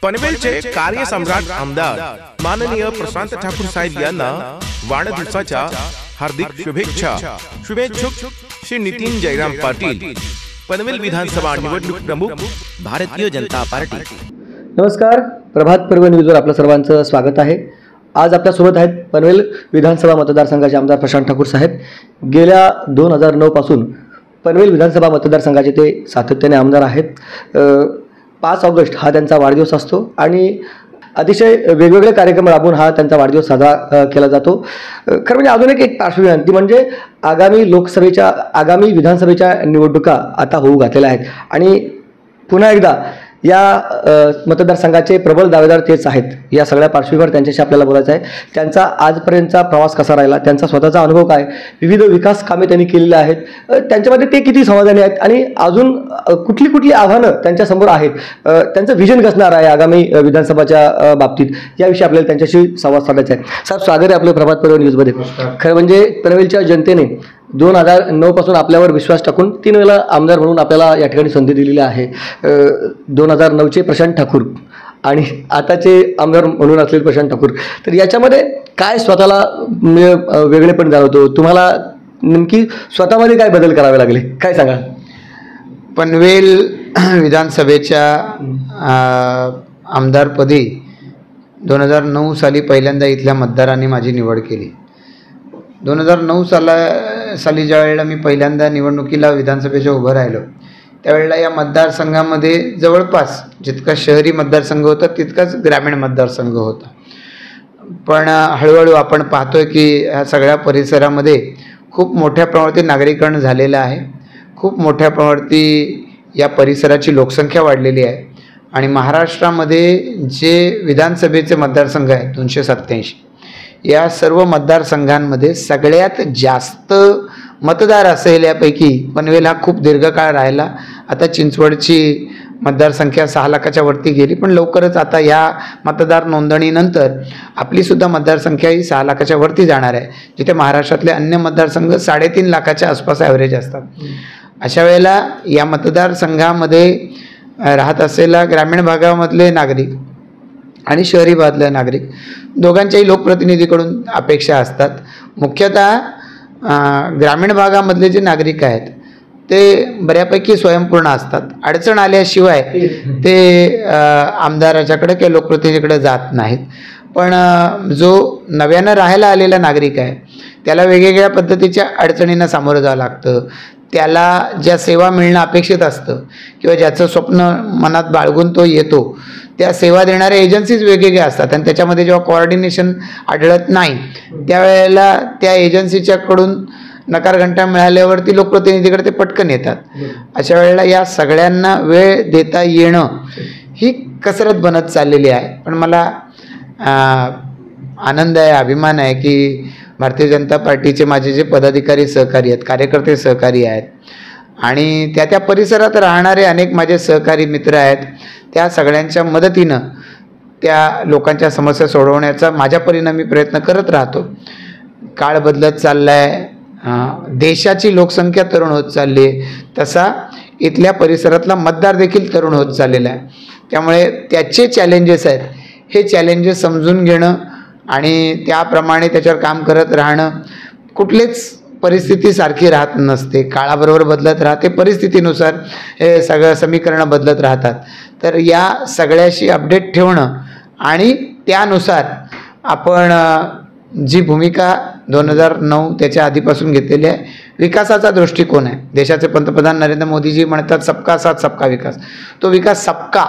पनवेलचे कार्यसम्राट आमदार माननीय प्रशांत ठाकूर साहेब यांना वाढदिवसाच्या हार्दिक शुभेच्छा। शुभेच्छुक श्री नितीन जयराम पाटील, पनवेल विधानसभा निवडणूक प्रमुख, भारतीय जनता पार्टी। नमस्कार, प्रभात पर्व न्यूजवर आपलं सर्वांचं स्वागत आहे। आज आपल्यासोबत आहेत पनवेल विधानसभा मतदारसंघाचे आमदार प्रशांत ठाकूर साहेब। गेल्या 2009 पासून पनवेल विधानसभा मतदारसंघाचे ते सातत्याने आमदार आहेत। 5 ऑगस्ट हा त्यांचा वाढदिवस असतो आणि अतिशय वेगवेगळे कार्यक्रम राबवून हा त्यांचा वाढदिवस साजरा केला जातो। खरं म्हणजे अजून एक पार्श्वभूमी ती म्हणजे आगामी विधानसभेच्या निवडणुका आता होऊ घातलेल्या आहेत आणि पुन्हा एकदा या मतदारसंघाचे प्रबळ दावेदार तेच आहेत। या सगळ्या पार्श्वभूमीवर त्यांच्याशी आपल्याला बोलायचं आहे। त्यांचा आजपर्यंतचा प्रवास कसा राहिला, त्यांचा स्वतःचा अनुभव काय, विविध विकास कामे त्यांनी केलेली आहेत, त्यांच्यामध्ये ते किती समाधानी आहेत आणि अजून कुठली आव्हानं त्यांच्यासमोर आहेत, त्यांचं व्हिजन कसणार आहे आगामी विधानसभाच्या बाबतीत, याविषयी आपल्याला त्यांच्याशी संवाद साधायचा आहे। साहेब, स्वागत आहे आपलं प्रभात पर्व न्यूजमध्ये। खरं म्हणजे पनवेलच्या जनतेने 2009 पासून आपल्यावर विश्वास टाकून 3 वेळा आमदार म्हणून आपल्याला या ठिकाणी संधी दिलेली आहे। 2009चे प्रशांत ठाकूर आणि आताचे आमदार म्हणून असलेले प्रशांत ठाकूर, तर याच्यामध्ये काय स्वतःला वेगळेपण जाणवतो तुम्हाला? नेमकी स्वतःमध्ये काय बदल करावे लागले, काय सांगा? पनवेल विधानसभेच्या आमदारपदी 2009 साली पहिल्यांदा इथल्या मतदारांनी माझी निवड केली। 2009 साली ज्या वेळेला मी पहिल्यांदा निवडणुकीला विधानसभेच्या उभं राहिलो, त्यावेळेला या मतदारसंघामध्ये जवळपास जितका शहरी मतदारसंघ होता तितकाच ग्रामीण मतदारसंघ होता। पण हळूहळू आपण पाहतोय की ह्या सगळ्या परिसरामध्ये खूप मोठ्या प्रमाणावरती नागरीकरण झालेलं आहे, खूप मोठ्या प्रमाणावरती या परिसराची लोकसंख्या वाढलेली आहे आणि महाराष्ट्रामध्ये जे विधानसभेचे मतदारसंघ आहेत 287, या सर्व मतदारसंघांमध्ये सगळ्यात जास्त मतदार असलेल्यापैकी पनवेल हा खूप दीर्घकाळ राहिला। आता चिंचवडची मतदारसंख्या 6 लाखाच्या वरती गेली, पण लवकरच आता या मतदार नोंदणीनंतर आपलीसुद्धा मतदारसंख्या ही 6 लाखाच्या वरती जाणार आहे, जिथे महाराष्ट्रातले अन्य मतदारसंघ 3.5 लाखाच्या आसपास ॲव्हरेज असतात। अशा वेळेला या मतदारसंघामध्ये राहत असलेला ग्रामीण भागामधले नागरिक आणि शहरी भागातले नागरिक दोघांच्याही लोकप्रतिनिधीकडून अपेक्षा असतात। मुख्यतः ग्रामीण भागामधले जे नागरिक आहेत ते बऱ्यापैकी स्वयंपूर्ण असतात, अडचण आल्याशिवाय ते आमदाराच्याकडे किंवा लोकप्रतिनिधीकडे जात नाहीत। पण जो नव्यानं राहायला आलेला नागरिक आहे त्याला वेगवेगळ्या पद्धतीच्या अडचणींना सामोरं जावं लागतं, त्याला ज्या सेवा मिळणं अपेक्षित असतं किंवा ज्याचं स्वप्न मनात बाळगून तो येतो त्या सेवा देणाऱ्या एजन्सीज वेगवेगळ्या असतात आणि त्याच्यामध्ये जेव्हा कोऑर्डिनेशन आढळत नाही त्यावेळेला त्या एजन्सीच्याकडून नकारघंटा मिळाल्यावरती लोकप्रतिनिधीकडे ते पटकन येतात। अशा वेळेला या सगळ्यांना वेळ देता येणं ही कसरत बनत चाललेली आहे। पण मला आनंद आहे, अभिमान आहे की भारतीय जनता पार्टीचे माझे जे पदाधिकारी सहकारी आहेत, कार्यकर्ते सहकारी आहेत आणि त्या परिसरात राहणारे अनेक माझे सहकारी मित्र आहेत, त्या सगळ्यांच्या मदतीनं त्या लोकांच्या समस्या सोडवण्याचा माझ्या परीने मी प्रयत्न करत राहतो। काळ बदलत चालला आहे, देशाची लोकसंख्या तरुण होत चालली आहे, तसा इथल्या परिसरातला मतदार देखील तरुण होत चाललेला आहे। त्यामुळे त्याचे चॅलेंजेस आहेत, हे चॅलेंजेस समजून घेणं आणि त्याप्रमाणे त्याच्यावर काम करत राहणं। कुठलीच परिस्थिती सारखी राहत नसते, काळाबरोबर बदलत राहते, परिस्थितीनुसार हे सगळं समीकरणं बदलत राहतात। तर या सगळ्याशी अपडेट ठेवणं आणि त्यानुसार आपण जी भूमिका 2009 त्याच्या आधीपासून घेतलेली आहे, विकासाचा दृष्टिकोन आहे। देशाचे पंतप्रधान नरेंद्र मोदीजी म्हणतात सबका साथ सबका विकास, तो विकास सबका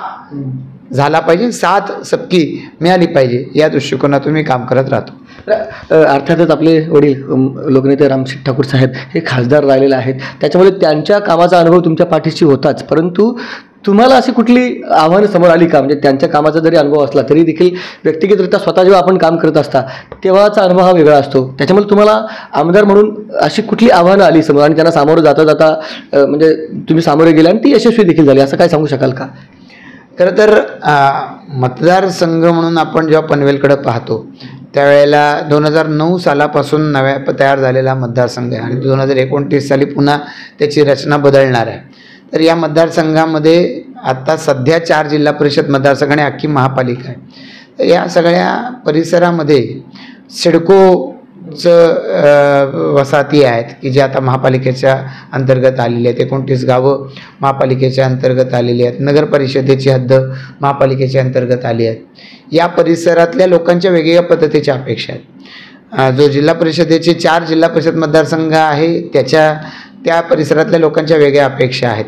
झाला पाहिजे, साथ सबकी मिळाली पाहिजे, या दृष्टिकोनातून मी काम करत राहतो। अर्थातच आपले वडील लोकनेते रामसिंग ठाकूर साहेब हे खासदार राहिलेले आहेत, त्याच्यामुळे त्यांच्या कामाचा अनुभव तुमच्या पाठीशी होताच, परंतु तुम्हाला अशी कुठली आव्हानं समोर आली का? म्हणजे त्यांच्या कामाचा जरी अनुभव असला तरी देखील व्यक्तिगतरित्या स्वतः जेव्हा आपण काम करत असता तेव्हाचा अनुभव हा वेगळा असतो, त्याच्यामुळे तुम्हाला आमदार म्हणून अशी कुठली आव्हानं आली समोर आणि त्यांना सामोरं जाता म्हणजे तुम्ही सामोरे गेले आणि ती यशस्वी देखील झाली, असं काय सांगू शकाल का? खरं तर मतदारसंघ म्हणून आपण जेव्हा पनवेलकडे पाहतो त्यावेळेला 2009 सालापासून नव्या तयार झालेला मतदारसंघ आहे आणि 2029 साली पुन्हा त्याची रचना बदलणार आहे। तर या मतदारसंघामध्ये आता सध्या 4 जिल्हा परिषद मतदारसंघ आणि अख्खी महापालिका आहे. तर या सगळ्या परिसरामध्ये सिडकोचं वसाहती आहेत की जे आता महापालिकेच्या अंतर्गत आलेली आहेत. 29 गावं महापालिकेच्या अंतर्गत आलेली आहेत. नगर परिषदेची हद्द महापालिकेच्या अंतर्गत आली आहेत. या परिसरातल्या लोकांच्या वेगवेगळ्या पद्धतीच्या अपेक्षा आहेत. जो जिल्हा परिषदेचे 4 जिल्हा परिषद मतदारसंघ आहे त्या परिसरातल्या लोकांच्या वेगळ्या अपेक्षा आहेत.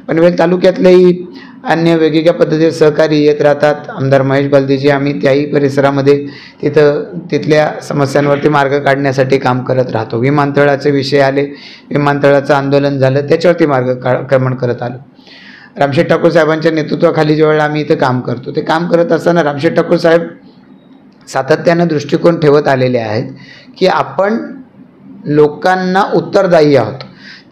पनवेल तालुक्यातलेही अन्य वेगवेगळ्या पद्धतीचे सहकारी येत राहतात. आमदार महेश बलदेजी आम्ही त्याही परिसरामध्ये तिथल्या समस्यांवरती मार्ग काढण्यासाठी काम करत राहतो. विमानतळाचे विषय आले, विमानतळाचं आंदोलन झालं, त्याच्यावरती मार्गक्रमण करत आलो. रामशेठ ठाकूर साहेबांच्या नेतृत्वाखाली ज्यावेळेला आम्ही इथं काम करतो, ते काम करत असताना रामशेठ ठाकूर साहेब सातत्यानं दृष्टिकोन ठेवत आलेले आहेत की आपण लोकांना उत्तरदायी आहोत.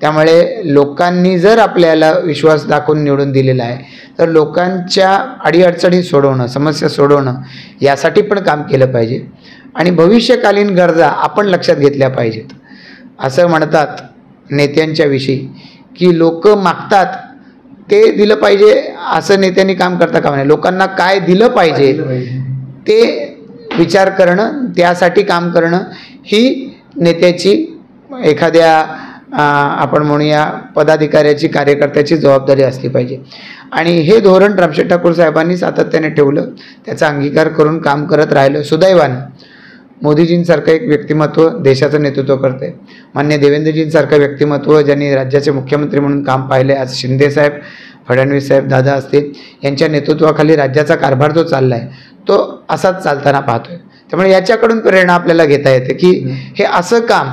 त्यामुळे लोकांनी जर आपल्याला विश्वास दाखवून निवडून दिलेला आहे तर लोकांच्या अडीअडचणी सोडवणं, समस्या सोडवणं यासाठी पण काम केलं पाहिजे आणि भविष्यकालीन गरजा आपण लक्षात घेतल्या पाहिजेत. असं म्हणतात नेत्यांच्या विषयी की लोक मागतात ते दिलं पाहिजे, असं नेत्यांनी काम करता कामा नये. लोकांना काय दिलं पाहिजे ते विचार करणं, त्यासाठी काम करणं ही नेत्याची, एखाद्या आपण म्हणूया पदाधिकाऱ्याची, कार्यकर्त्याची जबाबदारी असली पाहिजे. आणि हे धोरण रामशेठ ठाकूर साहेबांनी सातत्याने ठेवलं, त्याचा अंगीकार करून काम करत राहिलं. सुदैवानं मोदीजींसारखं एक व्यक्तिमत्व देशाचं नेतृत्व करते, मान्य देवेंद्रजींसारखं व्यक्तिमत्व ज्यांनी राज्याचे मुख्यमंत्री म्हणून काम पाहिले, आज शिंदेसाहेब, फडणवीस साहेब, दादा असतील, यांच्या नेतृत्वाखाली राज्याचा कारभार जो चालला आहे तो असाच चालताना पाहतोय. त्यामुळे याच्याकडून प्रेरणा आपल्याला घेता येते की हे असं काम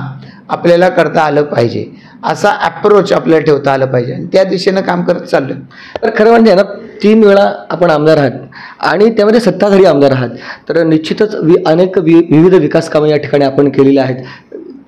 आपल्याला करता आलं पाहिजे, असा अप्रोच आपल्याला ठेवता आलं पाहिजे आणि त्या दिशेनं काम करत चाललं. तर खरं म्हणजे ना 3 वेळा आपण आमदार आहात आणि त्यामध्ये सत्ताधारी आमदार आहात, तर निश्चितच अनेक विविध विकास कामं या ठिकाणी आपण केलेली आहेत.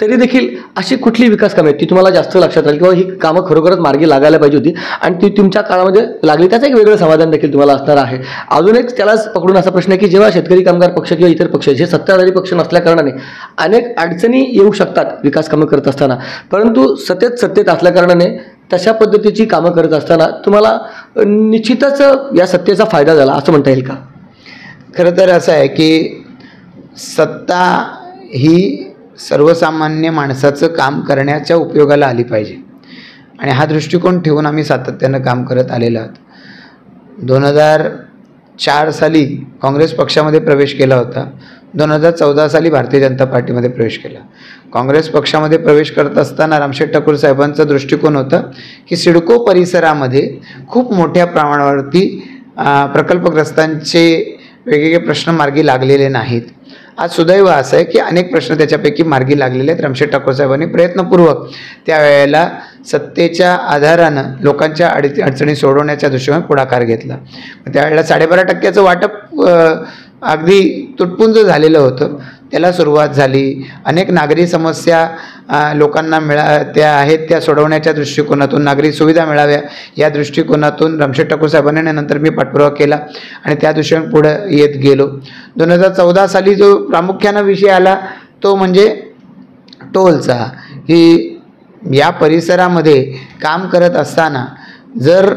तरी देखील अशी कुठली विकास कामे ती तुम्हाला जास्त लक्षात राहील किंवा ही कामं खरोखरच मार्गी लागायला पाहिजे होती आणि ती तुमच्या काळामध्ये लागली, त्याचं एक वेगळं समाधान देखील तुम्हाला असणार आहे? अजून एक त्यालाच पकडून असा प्रश्न आहे की जेव्हा शेतकरी कामगार पक्ष किंवा इतर पक्ष जे सत्ताधारी पक्ष नसल्या कारणाने अनेक अडचणी येऊ शकतात विकास कामं करत असताना, परंतु सत्तेत असल्या कारणाने तशा पद्धतीची कामं करत असताना तुम्हाला निश्चितच या सत्तेचा फायदा झाला असं म्हणता येईल का? खरं तर असं आहे की सत्ता ही सर्वसामान्य माणसाचं काम करण्याच्या उपयोगाला आली पाहिजे आणि हा दृष्टिकोन ठेवून आम्ही सातत्यानं काम करत आलेलो आहोत. 2004 साली काँग्रेस पक्षामध्ये प्रवेश केला होता. 2014 साली भारतीय जनता पार्टीमध्ये प्रवेश केला. काँग्रेस पक्षामध्ये प्रवेश करत असताना रामशेठ ठाकूर साहेबांचा दृष्टिकोन होता की सिडको परिसरामध्ये खूप मोठ्या प्रमाणावरती प्रकल्पग्रस्तांचे वेगवेगळे प्रश्न मार्गी लागलेले नाहीत. आज सुदैव असं आहे की अनेक प्रश्न त्याच्यापैकी मार्गी लागलेले आहेत. रामशेठ ठाकूर साहेबांनी प्रयत्नपूर्वक त्यावेळेला सत्तेच्या आधारानं लोकांच्या अडचणी सोडवण्याच्या दृष्टीने पुढाकार घेतला. त्यावेळेला 12.5% वाटप अगदी तुटपुंज झालेलं होतं, त्याला सुरुवात झाली. अनेक नागरी समस्या लोकांना त्या आहेत त्या सोडवण्याच्या दृष्टिकोनातून, नागरी सुविधा मिळाव्या या दृष्टिकोनातून रामशेठ ठाकूर साहेबांनी नंतर मी पाठपुरावा केला आणि त्या दृष्टीने पुढे येत गेलो. 2014 साली जो प्रामुख्यानं विषय आला तो म्हणजे टोलचा, की या परिसरामध्ये काम करत असताना जर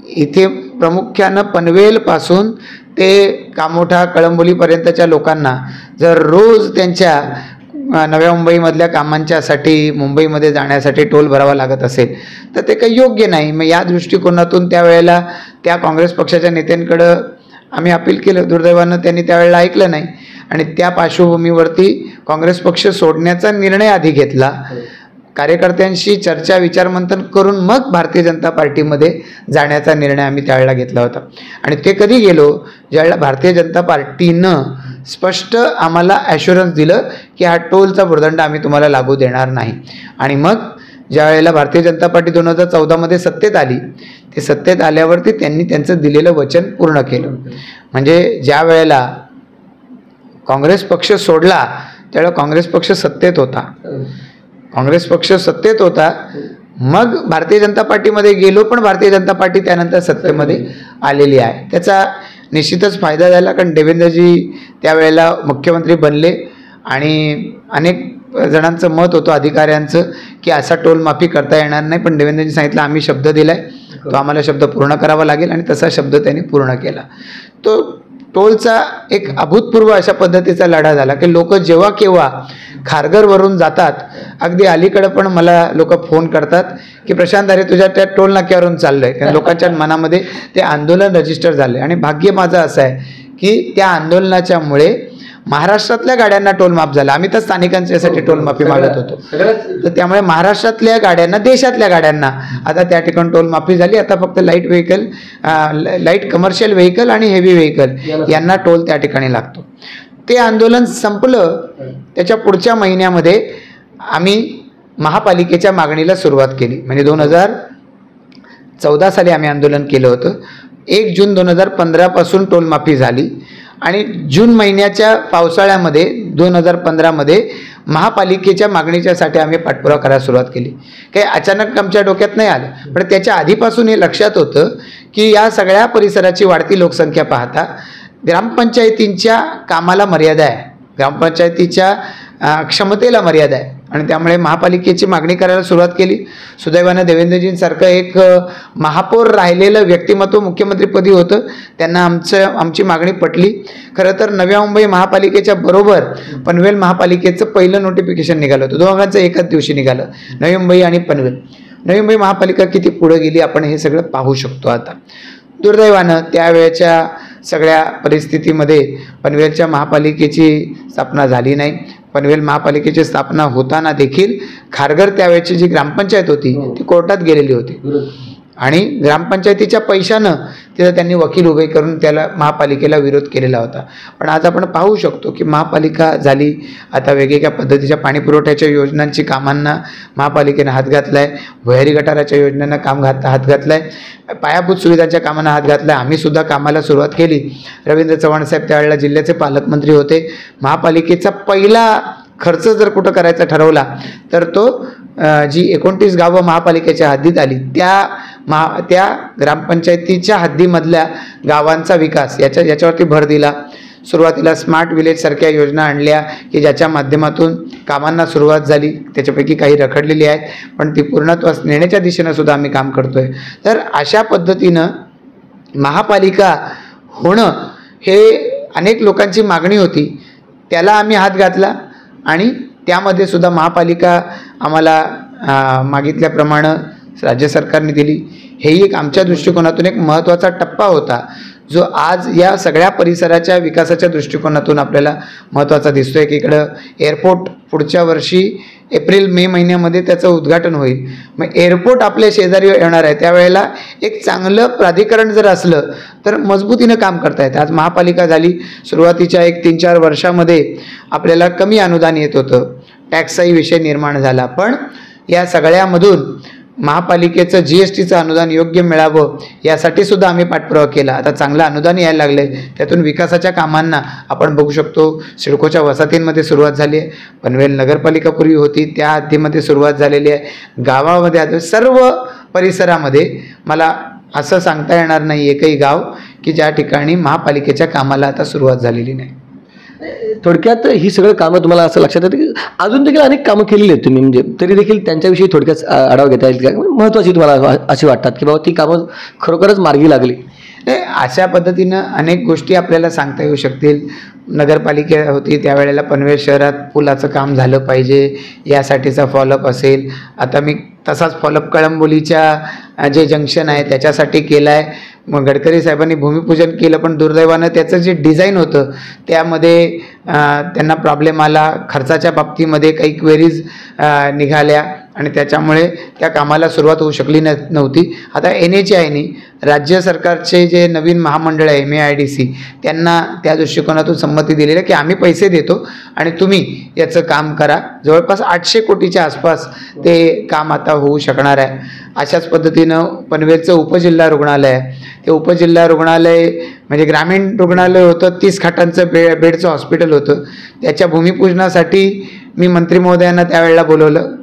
इथे प्रामुख्यानं पनवेलपासून ते कामोठा कळंबोलीपर्यंतच्या लोकांना जर रोज त्यांच्या नव्या मुंबईमधल्या कामांच्यासाठी मुंबईमध्ये जाण्यासाठी टोल भरावा लागत असेल तर ते काही योग्य नाही. मग या दृष्टिकोनातून त्यावेळेला त्या काँग्रेस पक्षाच्या नेत्यांकडं आम्ही अपील केलं. दुर्दैवानं त्यांनी त्यावेळेला ऐकलं नाही आणि त्या पार्श्वभूमीवरती काँग्रेस पक्ष सोडण्याचा निर्णय आधी घेतला. कार्यकर्त्यांशी चर्चा विचारमंथन करून मग भारतीय जनता पार्टीमध्ये जाण्याचा निर्णय आम्ही त्यावेळेला घेतला होता. आणि ते कधी गेलो ज्यावेळेला भारतीय जनता पार्टीनं स्पष्ट आम्हाला ॲश्युरन्स दिलं की हा टोलचा भुर्दंड आम्ही तुम्हाला लागू देणार नाही. आणि मग ज्या वेळेला भारतीय जनता पार्टी 2014 सत्तेत आली, ते सत्तेत आल्यावरती त्यांनी त्यांचं दिलेलं वचन पूर्ण केलं. म्हणजे ज्या वेळेला काँग्रेस पक्ष सोडला त्यावेळेला काँग्रेस पक्ष सत्तेत होता. मग भारतीय जनता पार्टीमध्ये गेलो, पण भारतीय जनता पार्टी त्यानंतर सत्तेमध्ये आलेली आहे. त्याचा निश्चितच फायदा झाला, कारण देवेंद्रजी त्यावेळेला मुख्यमंत्री बनले आणि अनेक जणांचं मत होतं अधिकाऱ्यांचं की असा टोल माफी करता येणार नाही, पण देवेंद्रजी सांगितलं आम्ही शब्द दिलाय, तो आम्हाला शब्द पूर्ण करावा लागेल आणि तसा शब्द त्यांनी पूर्ण केला. तो टोलचा एक अभूतपूर्व अशा पद्धतीचा लढा झाला की लोक जेव्हा केव्हा खारघरवरून जातात, अगदी अलीकडे पण मला लोक फोन करतात की प्रशांत अरे तुझ्या त्या टोल नाक्यावरून चाललोय, कारण लोकांच्या मनामध्ये ते आंदोलन रजिस्टर झाले. आणि भाग्य माझं असं आहे की त्या आंदोलनाच्यामुळे महाराष्ट्रातल्या गाड्यांना टोल माफ झाला. आम्ही तर स्थानिकांच्यासाठी टोल माफी मागत होतो, तर त्यामुळे महाराष्ट्रातल्या गाड्यांना, देशातल्या गाड्यांना आता त्या ठिकाणी टोल माफी झाली. आता फक्त light vehicle, light commercial vehicle आणि हेवी व्हेकल यांना टोल त्या ठिकाणी लागतो. ते आंदोलन संपलं. त्याच्या पुढच्या महिन्यामध्ये आम्ही महापालिकेच्या मागणीला सुरुवात केली. म्हणजे 2014 साली आम्ही आंदोलन केलं होतं. 1 जून 2015 पासून टोल माफी झाली आणि जून महिन्याच्या पावसाळ्यामध्ये 2015 मध्ये महापालिकेच्या मागणीच्यासाठी आम्ही पाठपुरावा करायला सुरुवात केली. काही अचानक आमच्या डोक्यात नाही आलं, पण त्याच्या आधीपासून हे लक्षात होतं की या सगळ्या परिसराची वाढती लोकसंख्या पाहता ग्रामपंचायतींच्या कामाला मर्यादा आहे, ग्रामपंचायतीच्या क्षमतेला मर्यादा आहे आणि त्यामुळे महापालिकेची मागणी करायला सुरुवात केली. सुदैवानं देवेंद्रजींसारखं एक महापौर राहिलेलं व्यक्तिमत्व मुख्यमंत्रीपदी होतं, त्यांना आमची मागणी पटली. खरं तर नव्या मुंबई महापालिकेच्या बरोबर पनवेल महापालिकेचं पहिलं नोटिफिकेशन निघालं होतं. दोघांचं एकाच दिवशी निघालं, नवी मुंबई आणि पनवेल. नवी मुंबई महापालिका किती पुढे गेली आपण हे सगळं पाहू शकतो. आता दुर्दैवानं त्यावेळेच्या सगळ्या परिस्थितीमध्ये पनवेलच्या महापालिकेची स्थापना झाली नाही. पनवेल महापालिकेची स्थापना होताना देखील खारघर त्यावेळेची जी ग्रामपंचायत होती ती कोर्टात गेलेली होती आणि ग्रामपंचायतीच्या पैशानं तिथं त्यांनी वकील उभे करून त्याला महापालिकेला विरोध केलेला होता. पण आज आपण पाहू शकतो की महापालिका झाली. आता वेगवेगळ्या पद्धतीच्या पाणीपुरवठ्याच्या योजनांची कामांना महापालिकेनं हात घातलाय, भुयारी गटाराच्या योजनांना हात घातलाय, पायाभूत सुविधांच्या कामांना हात घातलाय. आम्ही सुद्धा कामाला सुरुवात केली. रवींद्र चव्हाण साहेब त्यावेळेला जिल्ह्याचे पालकमंत्री होते. महापालिकेचा पहिला खर्च जर कुठं करायचा ठरवला तर तो जी 29 गावं महापालिकेच्या हद्दीत आली त्या ग्रामपंचायतीच्या हद्दीमधल्या गावांचा विकास याच्यावरती भर दिला. सुरुवातीला स्मार्ट विलेज सारख्या योजना आणल्या की ज्याच्या माध्यमातून कामांना सुरुवात झाली. त्याच्यापैकी काही रखडलेली आहेत, पण ती पूर्णत्वास नेण्याच्या दिशेनं सुद्धा आम्ही काम करतोय. तर अशा पद्धतीनं महापालिका होणं हे अनेक लोकांची मागणी होती, त्याला आम्ही हात घातला आणि त्यामध्ये सुद्धा महापालिका आम्हाला मागितल्याप्रमाणे राज्य सरकारने दिली. हेही एक आमच्या दृष्टिकोनातून एक महत्त्वाचा टप्पा होता, जो आज या सगळ्या परिसराच्या विकासाच्या दृष्टिकोनातून आपल्याला महत्त्वाचा दिसतोय. की इकडं एअरपोर्ट पुढच्या वर्षी एप्रिल-मे महिन्यामध्ये त्याचं उद्घाटन होईल. मग एअरपोर्ट आपल्या शेजारी येणार आहे, त्यावेळेला एक चांगलं प्राधिकरण जर असलं तर मजबूतीनं काम करता येतं. आज महापालिका झाली. सुरुवातीच्या एक 3-4 वर्षामध्ये आपल्याला कमी अनुदान येत होतं, टॅक्सचाही विषय निर्माण झाला, पण या सगळ्यामधून महापालिकेचं GSTचं अनुदान योग्य मिळावं यासाठी सुद्धा आम्ही पाठपुरावा केला. आता चांगलं अनुदान यायला लागले, त्यातून विकासाच्या कामांना आपण बघू शकतो. सिडकोच्या वसाहतींमध्ये सुरुवात झाली आहे, पनवेल नगरपालिका पूर्वी होती त्या हद्दीमध्ये सुरुवात झालेली आहे, गावामध्ये सर्व परिसरामध्ये मला असं सांगता येणार नाही एकही गाव की ज्या ठिकाणी महापालिकेच्या कामाला आता सुरुवात झालेली नाही. थोडक्यात ही सगळं कामं तुम्हाला असं लक्षात येतं की अजून देखील अनेक कामं केलेली आहेत तुम्ही, म्हणजे तरी देखील त्यांच्याविषयी थोडक्यात आढावा घेता येईल का? महत्त्वाची तुम्हाला अशी वाटतात की बाबा ती कामं खरोखरच मार्गी लागली. अशा पद्धतीनं अनेक गोष्टी आपल्याला सांगता येऊ शकतील. नगरपालिका होती त्यावेळेला पनवेल शहरात पुलाचं काम झालं पाहिजे यासाठीचा फॉलोअप असेल. आता मी तसाच फॉलोअप कळंबोलीच्या जे जंक्शन आहे त्याच्यासाठी केला आहे. मग गडकरी साहेबांनी भूमिपूजन केलं, पण दुर्दैवानं त्याचं जे डिझाईन होतं त्यामध्ये त्यांना प्रॉब्लेम आला. खर्चाच्या बाबतीमध्ये काही क्वेरीज निघाल्या आणि त्याच्यामुळे त्या कामाला सुरुवात होऊ शकली नव्हती. आता NHAIने राज्य सरकारचे जे नवीन महामंडळ आहे MAIDC त्यांना त्या दृष्टिकोनातून संमती दिलेली आहे की आम्ही पैसे देतो आणि तुम्ही याचं काम करा. जवळपास 800 कोटीच्या आसपास ते काम आता होऊ शकणार आहे. अशाच पद्धतीनं पनवेलचं उपजिल्हा रुग्णालय आहे, ते उपजिल्हा रुग्णालय म्हणजे ग्रामीण रुग्णालय होतं, 30 खाटांचं बेडचं हॉस्पिटल होतं. त्याच्या भूमिपूजनासाठी मी मंत्री महोदयांना त्यावेळेला बोलवलं.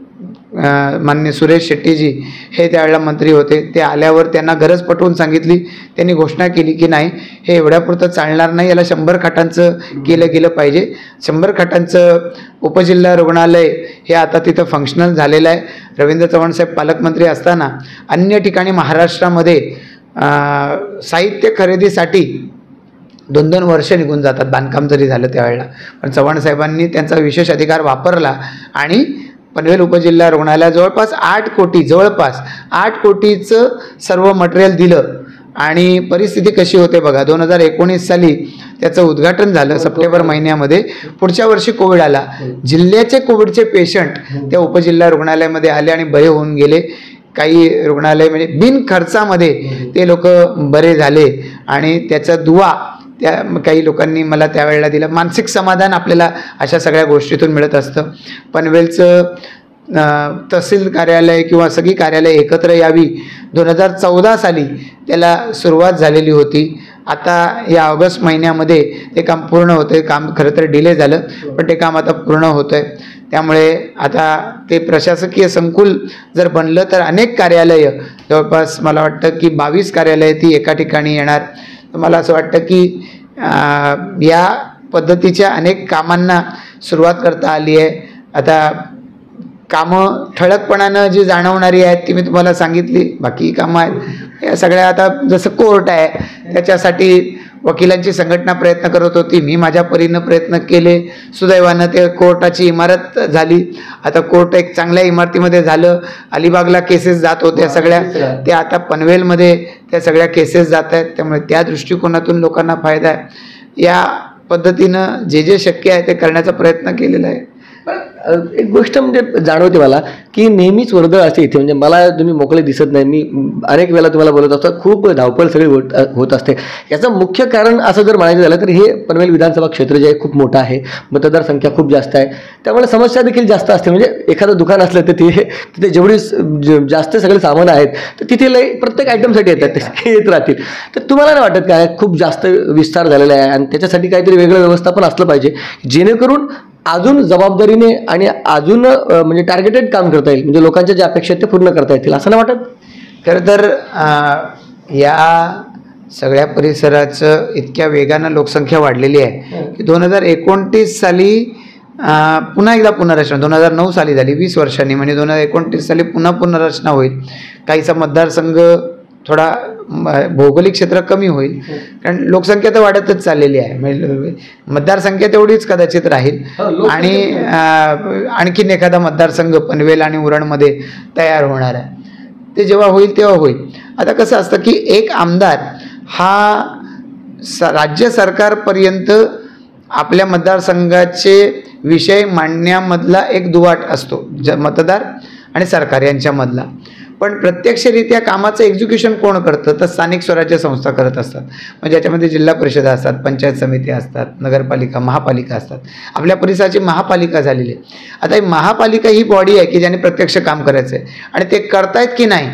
माननीय सुरेश शेट्टीजी हे त्यावेळेला मंत्री होते. ते आल्यावर त्यांना गरज पटवून सांगितली. त्यांनी घोषणा केली की नाही, हे एवढ्यापुरतं चालणार नाही, याला 100 खाटांचं केलं गेलं पाहिजे. 100 खाटांचं उपजिल्हा रुग्णालय हे आता तिथं फंक्शनल झालेलं आहे. रवींद्र चव्हाण साहेब पालकमंत्री असताना अन्य ठिकाणी महाराष्ट्रामध्ये साहित्य खरेदीसाठी 2-2 वर्ष निघून जातात, बांधकाम जरी झालं त्यावेळेला. पण चव्हाण साहेबांनी त्यांचा विशेष अधिकार वापरला आणि पनवेल उपजिल्हा रुग्णालय जवळपास 8 कोटीचं सर्व मटेरियल दिलं. आणि परिस्थिती कशी होते बघा, 2019 साली त्याचं उद्घाटन झालं सप्टेंबर महिन्यामध्ये. पुढच्या वर्षी कोविड आला. जिल्ह्याचे कोविडचे पेशंट त्या उपजिल्हा रुग्णालयामध्ये आले आणि बरे होऊन गेले. काही रुग्णालय म्हणजे बिनखर्चामध्ये ते लोक बरे झाले आणि त्याचा दुवा त्या काही लोकांनी मला त्यावेळेला दिला. मानसिक समाधान आपल्याला अशा सगळ्या गोष्टीतून मिळत असतं. पनवेलचं तहसील कार्यालय किंवा सगळी कार्यालय एकत्र यावी 2014 साली त्याला सुरुवात झालेली होती. आता या ऑगस्ट महिन्यामध्ये ते काम पूर्ण होतं आहे. काम खरं तर डिले झालं, पण ते काम आता पूर्ण होतं आहे. त्यामुळे आता ते प्रशासकीय संकुल जर बनलं तर अनेक कार्यालयं, जवळपास मला वाटतं की 22 कार्यालय ती एका ठिकाणी येणार. तर मला असं वाटतं की या पद्धतीच्या अनेक कामांना सुरुवात करता आली आहे. आता कामं ठळकपणानं जी जाणवणारी आहेत ती मी तुम्हाला सांगितली. बाकी कामं आहेत या सगळ्या. आता जसं कोर्ट आहे त्याच्यासाठी वकिलांची संघटना प्रयत्न करत होती. मी माझ्या परीनं प्रयत्न केले. सुदैवानं ते कोर्टाची इमारत झाली. आता कोर्ट एक चांगल्या इमारतीमध्ये झालं. अलिबागला केसेस जात होत्या सगळ्या, ते आता पनवेलमध्ये त्या सगळ्या केसेस जात आहेत. त्यामुळे त्या दृष्टिकोनातून लोकांना फायदा आहे. या पद्धतीनं जे जे शक्य आहे ते करण्याचा प्रयत्न केलेला आहे. एक गोष्ट म्हणजे जाणवते मला की नेहमीच वर्दळ असते इथे. म्हणजे मला तुम्ही मोकळे दिसत नाही. मी अनेक वेळा तुम्हाला बोलत असतो, खूप धावपळ सगळी होत असते. याचं मुख्य कारण असं जर म्हणायचं झालं तर हे पनवेल विधानसभा क्षेत्र जे आहे खूप मोठं आहे, मतदारसंख्या खूप जास्त आहे, त्यामुळे समस्या देखील जास्त असते. म्हणजे एखादं दुकान असलं तर तिथे जेवढी जास्त सगळे सामान आहेत तर तिथे प्रत्येक आयटमसाठी येतात, ते येत राहतील. तर तुम्हाला नाही वाटत काय खूप जास्त विस्तार झालेला आहे आणि त्याच्यासाठी काहीतरी वेगळं व्यवस्थापन असलं पाहिजे, जेणेकरून अजून जबाबदारीने आणि अजून म्हणजे टार्गेटेड काम करता येईल, म्हणजे लोकांच्या ज्या अपेक्षा आहेत ते पूर्ण करता येतील, असं नाही वाटत? खरं तर या सगळ्या परिसराचं इतक्या वेगानं लोकसंख्या वाढलेली आहे की 2029 साली पुन्हा एकदा पुनर्रचना 2009 साली झाली, 20 वर्षांनी, म्हणजे 2029 साली पुन्हा पुनर्रचना होईल. काहीचा मतदारसंघ थोडा भौगोलिक क्षेत्र कमी होईल, कारण लोकसंख्या तर वाढतच चाललेली आहे. म्हणजे मतदारसंख्या तेवढीच कदाचित राहील आणि आणखीन एखादा मतदारसंघ पनवेल आणि उरणमध्ये तयार होणार आहे. ते जेव्हा होईल तेव्हा होईल. आता कसं असतं की एक आमदार हा राज्य सरकारपर्यंत आपल्या मतदारसंघाचे विषय मांडण्यामधला एक दुवाट असतो, मतदार आणि सरकार यांच्यामधला. पण प्रत्यक्षरित्या कामाचं एक्झिक्युशन कोण करतं तर स्थानिक स्वराज्य संस्था करत असतात. म्हणजे याच्यामध्ये जिल्हा परिषदा असतात, पंचायत समिती असतात, नगरपालिका, महापालिका असतात. आपल्या परिसराची महापालिका झालेली आहे. आता ही महापालिका ही बॉडी आहे की ज्याने प्रत्यक्ष काम करायचं आहे आणि ते करतायत की नाही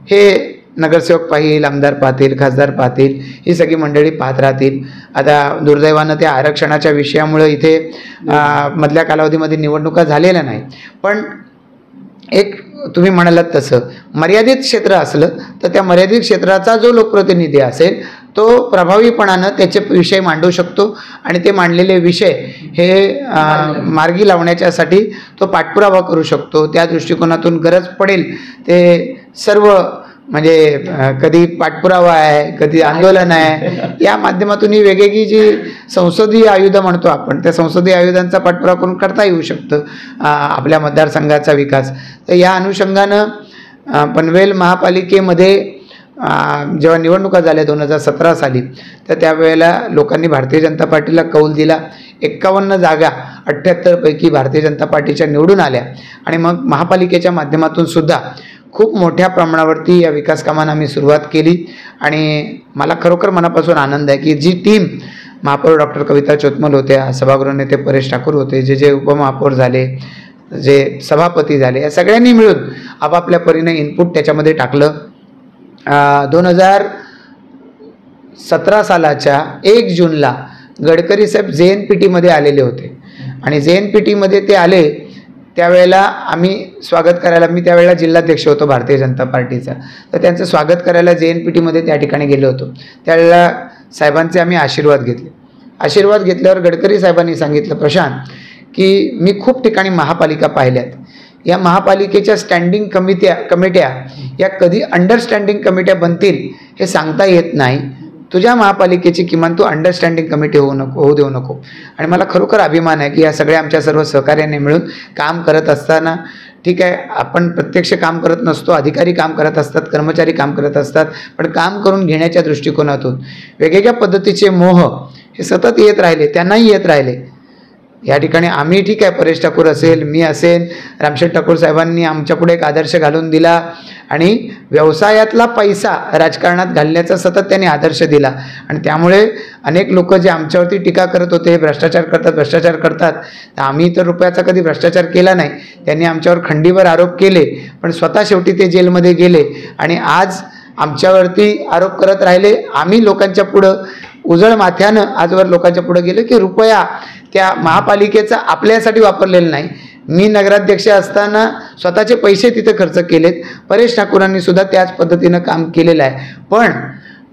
हे नगरसेवक पाहिल, आमदार पाहतील, खासदार पाहतील, ही सगळी मंडळी पाहत राहतील. आता दुर्दैवानं त्या आरक्षणाच्या विषयामुळे इथे मधल्या कालावधीमध्ये निवडणुका झालेल्या नाही. पण एक तुम्ही म्हणालात तसं मर्यादित क्षेत्र असलं तर त्या मर्यादित क्षेत्राचा जो लोकप्रतिनिधी असेल तो प्रभावीपणानं त्याचे विषय मांडू शकतो आणि ते मांडलेले विषय हे मार्गी लावण्याच्यासाठी तो पाठपुरावा करू शकतो. त्या दृष्टिकोनातून गरज पडेल ते सर्व, म्हणजे कधी पाठपुरावा आहे, कधी आंदोलन आहे, या माध्यमातून ही वेगवेगळी जी संसदीय आयुधं म्हणतो आपण, त्या संसदीय आयुधांचा पाठपुरावा करून करता येऊ शकतं आपल्या मतदारसंघाचा विकास. तर या अनुषंगानं पनवेल महापालिकेमध्ये जेव्हा निवडणुका झाल्या 2017 साली, तर त्यावेळेला लोकांनी भारतीय जनता पार्टीला कौल दिला. 51 जागा 78 पैकी भारतीय जनता पार्टीच्या निवडून आल्या आणि मग महापालिकेच्या माध्यमातून सुद्धा खूप मोठ्या प्रमाणावरती या विकास कामांना आम्ही सुरुवात केली. आणि मला खरोखर मनापासून आनंद आहे की जी टीम, महापौर डॉक्टर कविता चोतमल होत्या, सभागृह नेते परेश ठाकूर होते, जे उपमहापौर झाले, जे सभापती झाले, या सगळ्यांनी मिळून आपापल्या परीने इनपुट त्याच्यामध्ये टाकलं. 2017 सालाच्या 1 जूनला गडकरी साहेब JNPT मध्ये आलेले होते आणि JNPT मध्ये ते आले त्यावेळेला आम्ही स्वागत करायला, मी त्यावेळेला जिल्हाध्यक्ष होतो भारतीय जनता पार्टीचा, तर त्यांचं स्वागत करायला JNPTमध्ये त्या ठिकाणी गेलो होतो. त्यावेळेला साहेबांचे आम्ही आशीर्वाद घेतले. आशीर्वाद घेतल्यावर गडकरी साहेबांनी सांगितलं, प्रशांत, की मी खूप ठिकाणी महापालिका पाहिल्यात, या महापालिकेच्या स्टँडिंग कमिट्या या कधी अंडरस्टँडिंग कमिट्या बनतील हे सांगता येत नाही. तुझ्या महापालिकेची किमान तू अंडरस्टँडिंग कमिटी होऊ देऊ नको. आणि मला खरोखर अभिमान आहे की या सगळ्या आमच्या सर्व सहकार्याने मिळून काम करत असताना, ठीक आहे, आपण प्रत्यक्ष काम करत नसतो, अधिकारी काम करत असतात, कर्मचारी काम करत असतात, पण काम करून घेण्याच्या दृष्टिकोनातून वेगवेगळ्या पद्धतीचे मोह हे सतत येत राहिले, त्यांनाही येत राहिले. या ठिकाणी आम्ही, ठीक आहे, परेश ठाकूर असेल, मी असेल, रामशेठ ठाकूर साहेबांनी आमच्यापुढे एक आदर्श घालून दिला आणि व्यवसायातला पैसा राजकारणात घालण्याचा सतत त्यांनी आदर्श दिला. आणि त्यामुळे अनेक लोक जे आमच्यावरती टीका करत होते, भ्रष्टाचार करतात, तर आम्ही तर रुपयाचा कधी भ्रष्टाचार केला नाही. त्यांनी आमच्यावर खंडीवर आरोप केले, पण स्वतः शेवटी ते जेलमध्ये गेले आणि आज आमच्यावरती आरोप करत राहिले. आम्ही लोकांच्या पुढं उजळ माथ्यानं आजवर लोकांच्या पुढे गेलो की रुपया त्या महापालिकेचा आपल्यासाठी वापरलेला नाही. मी नगराध्यक्ष असताना स्वतःचे पैसे तिथे खर्च केलेत. परेश ठाकूरांनी सुद्धा त्याच पद्धतीनं काम केलेलं आहे. पण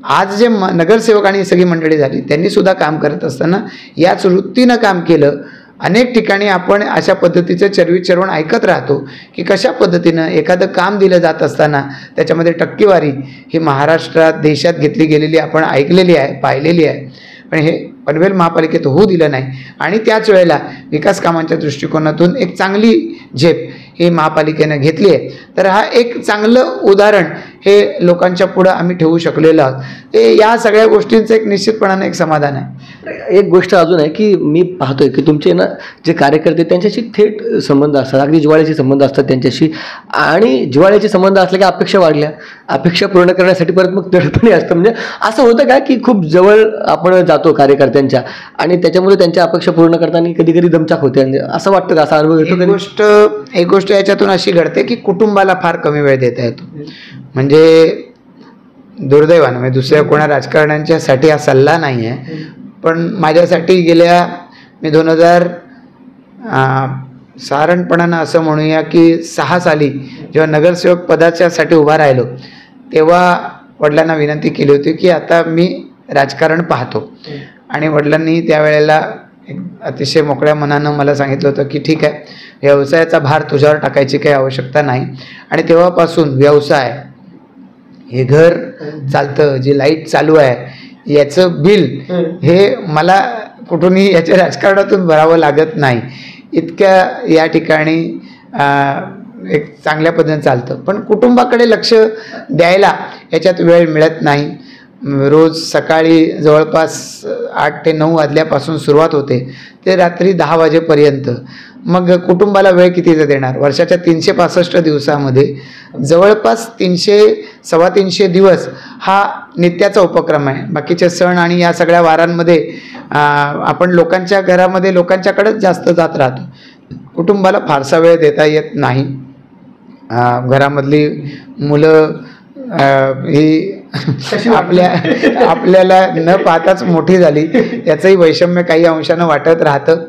आज जे नगरसेवक आणि सगळी मंडळी झाली त्यांनी सुद्धा काम करत असताना याच वृत्तीनं काम केलं. अनेक ठिकाणी आपण अशा पद्धतीचं चरवण ऐकत राहतो की कशा पद्धतीनं एखादं काम दिलं जात असताना त्याच्यामध्ये टक्केवारी ही महाराष्ट्रात, देशात घेतली गेलेली आपण ऐकलेली आहे, पाहिलेली आहे. पण हे पनवेल महापालिकेत होऊ दिलं नाही. आणि त्याच वेळेला विकास कामांच्या दृष्टिकोनातून एक चांगली झेप ही महापालिकेनं घेतली आहे. तर हा एक चांगलं उदाहरण हे लोकांच्या पुढं आम्ही ठेवू शकलेलो आहोत. ते या सगळ्या गोष्टींचं एक निश्चितपणानं एक समाधान आहे. एक गोष्ट अजून आहे की मी पाहतोय की तुमचे ना जे कार्यकर्ते त्यांच्याशी थेट संबंध असतात, अगदी जिव्हाळ्याचे संबंध असतात त्यांच्याशी. आणि जिव्हाळ्याचे संबंध असले की अपेक्षा वाढल्या, अपेक्षा पूर्ण करण्यासाठी परत मग तडपणी असतं. म्हणजे असं होतं का की खूप जवळ आपण जातो कार्यकर्त्यांच्या आणि त्याच्यामुळे त्यांच्या अपेक्षा पूर्ण करताना कधी कधी दमचाक होते, असं वाटतं का? असा अनुभव येतो? एक गोष्ट याच्यातून अशी घडते की कुटुंबाला फार कमी वेळ देता येतो. म्हणजे दुर्दैवानं, म्हणजे दुसऱ्या कोणा राजकारण्यांच्यासाठी हा सल्ला नाही आहे, पण माझ्यासाठी गेल्या मी 2000 साधारणपणानं असं म्हणूया की 6 साली जेव्हा नगरसेवक पदाच्यासाठी उभा राहिलो तेव्हा वडिलांना विनंती केली होती की आता मी राजकारण पाहतो. आणि वडिलांनी त्यावेळेला अतिशय मोकळ्या मनानं मला सांगितलं होतं की ठीक आहे, व्यवसायाचा भार तुझ्यावर टाकायची काही आवश्यकता नाही. आणि तेव्हापासून व्यवसाय, हे घर चालतं, जी लाईट चालू आहे याचं बिल हे मला कुठूनही याच्या राजकारणातून भरावं लागत नाही. इतक्या या ठिकाणी एक चांगल्या पद्धतीने चालतं. पण कुटुंबाकडे लक्ष द्यायला याच्यात वेळ मिळत नाही. रोज सकाळी जवळपास 8 ते 9 वाजल्यापासून सुरुवात होते ते रात्री 10 वाजेपर्यंत. मग कुटुंबाला वेळ कितीचा देणार? वर्षाच्या 365 दिवसामध्ये जवळपास 300-325 दिवस हा नित्याचा उपक्रम आहे. बाकीचे सण आणि या सगळ्या वारांमध्ये आपण लोकांच्या घरामध्ये लोकांच्याकडेच जास्त जात राहतो. कुटुंबाला फारसा वेळ देता येत नाही. घरामधली मुलं ही आपल्याला न पाहताच मोठी झाली याचंही वैषम्य काही अंशानं वाटत राहतं.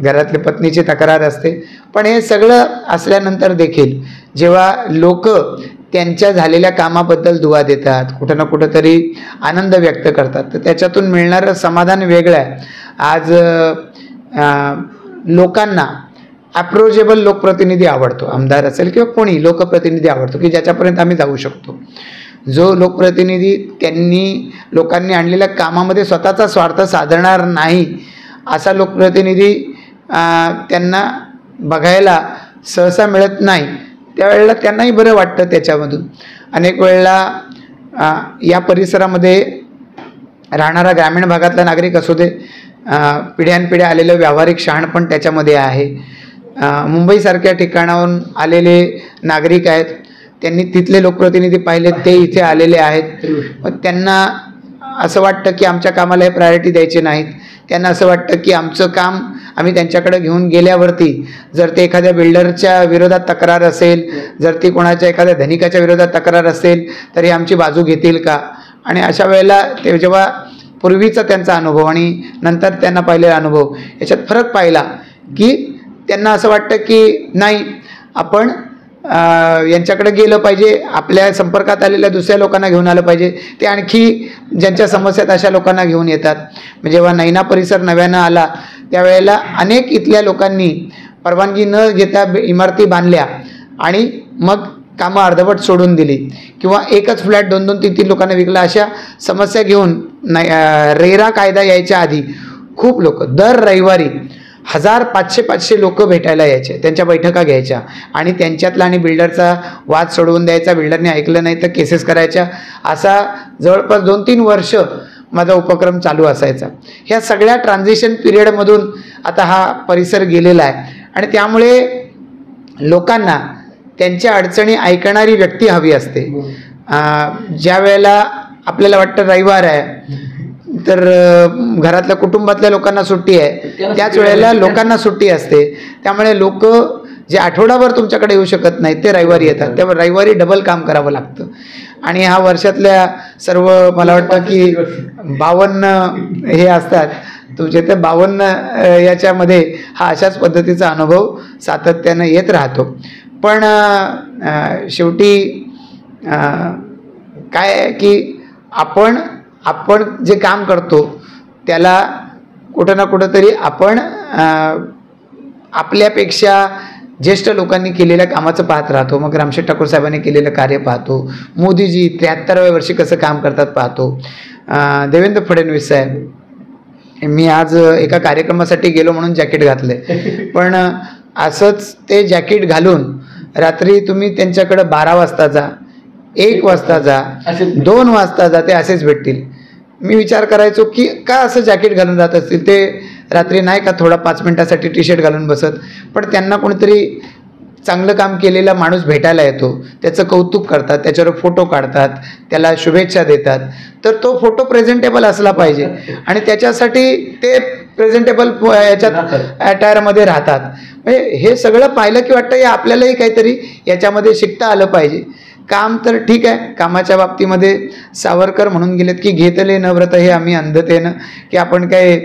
घरातल्या पत्नीची तक्रार असते. पण हे सगळं असल्यानंतर देखील जेव्हा लोक त्यांच्या झालेल्या कामाबद्दल दुवा देतात, कुठं ना कुठं तरी आनंद व्यक्त करतात, तर त्याच्यातून मिळणारं समाधान वेगळं आहे. आज लोकांना अप्रोचेबल लोकप्रतिनिधी आवडतो, आमदार असेल किंवा कोणी लोकप्रतिनिधी आवडतो की ज्याच्यापर्यंत आम्ही जाऊ शकतो. जो लोकप्रतिनिधी त्यांनी लोकांनी आणलेल्या कामामध्ये स्वतःचा स्वार्थ साधणार नाही असा लोकप्रतिनिधी त्यांना बघायला सहसा मिळत नाही. त्यावेळेला त्यांनाही बरं वाटतं त्याच्यामधून. अनेक वेळेला या परिसरामध्ये राहणारा ग्रामीण भागातला नागरिक असू दे, पिढ्यानपिढ्या आलेलं व्यावहारिक शहाणपण त्याच्यामध्ये आहे. मुंबईसारख्या ठिकाणाहून आलेले नागरिक आहेत, त्यांनी तिथले लोकप्रतिनिधी पाहिले, ते इथे आलेले आहेत. मग त्यांना असं वाटतं की आमच्या कामाला हे प्रायोरिटी द्यायचे नाहीत. त्यांना असं वाटतं की आमचं काम आम्ही त्यांच्याकडे घेऊन गेल्यावरती जर ते एखाद्या बिल्डरच्या विरोधात तक्रार असेल, जर ती कोणाच्या एखाद्या धनिकाच्या विरोधात तक्रार असेल तर हे आमची बाजू घेतील का. आणि अशा वेळेला ते जेव्हा पूर्वीचा त्यांचा अनुभव आणि नंतर त्यांना पाहिलेला अनुभव याच्यात फरक पाहिला की त्यांना असं वाटतं की नाही, आपण यांच्याकडे गेलं पाहिजे, आपल्या संपर्कात आलेल्या दुसऱ्या लोकांना घेऊन आलं पाहिजे, ते आणखी ज्यांच्या समस्या आहेत अशा लोकांना घेऊन येतात. जेव्हा नैना परिसर नव्यानं आला त्यावेळेला अनेक इथल्या लोकांनी परवानगी न घेता इमारती बांधल्या आणि मग कामं अर्धवट सोडून दिली, किंवा एकच फ्लॅट 2-2, 3-3 लोकांना विकला. अशा समस्या घेऊन रेरा कायदा यायच्या आधी खूप लोक दर रविवारी 1000, 500 लोक भेटायला यायचे, त्यांच्या बैठका घ्यायच्या आणि त्यांच्यातला आणि बिल्डरचा वाद सोडवून द्यायचा. बिल्डरने ऐकलं नाही तर केसेस करायच्या. असा जवळपास 2-3 वर्ष माझा उपक्रम चालू असायचा. ह्या सगळ्या ट्रान्झिशन पिरियडमधून आता हा परिसर गेलेला आहे आणि त्यामुळे लोकांना त्यांच्या अडचणी ऐकणारी व्यक्ती हवी असते. ज्या वेळेला आपल्याला वाटतं रविवार आहे तर घरातल्या कुटुंबातल्या लोकांना सुट्टी आहे, त्याच वेळेला लोकांना सुट्टी असते. त्यामुळे लोक जे आठवडाभर तुमच्याकडे येऊ शकत नाहीत ते रविवारी येतात. त्यामुळे रविवारी डबल काम करावं लागतं. आणि हा वर्षातल्या सर्व मला वाटतं की 52 हे असतात तुमचे, ते 52 याच्यामध्ये हा अशाच पद्धतीचा अनुभव सातत्यानं येत राहतो. पण शेवटी काय आहे की आपण जे काम करतो त्याला कुठं ना कुठं तरी आपण आपल्यापेक्षा ज्येष्ठ लोकांनी केलेल्या कामाचं पाहत राहतो. मग रामशेठ ठाकूर साहेबांनी केलेलं कार्य पाहतो, मोदीजी 73व्या वर्षी कसं काम करतात पाहतो, देवेंद्र फडणवीस साहेब. मी आज एका कार्यक्रमासाठी गेलो म्हणून जॅकेट घातले, पण असंच ते जॅकेट घालून रात्री तुम्ही त्यांच्याकडे 12 वाजता जा, 1 वाजता जा, 2 वाजता जा, ते असेच भेटतील. मी विचार करायचो की का असं जॅकेट घालून राहत असतील ते, रात्री नाही का थोडा 5 मिनिटासाठी टी शर्ट घालून बसत. पण त्यांना कोणीतरी चांगलं काम केलेला माणूस भेटायला येतो, त्याचं कौतुक करतात, त्याच्यावर फोटो काढतात, त्याला शुभेच्छा देतात. तर तो फोटो प्रेझेंटेबल असला पाहिजे आणि त्याच्यासाठी ते प्रेझेंटेबल याच्यात अटायरमध्ये राहतात. म्हणजे हे सगळं पाहिलं की वाटतं या आपल्यालाही काहीतरी याच्यामध्ये शिकता आलं पाहिजे. काम तर ठीक आहे, कामाच्या बाबतीमध्ये सावरकर म्हणून गेलेत की घेतले न व्रत हे आम्ही अंधतेनं, की आपण काय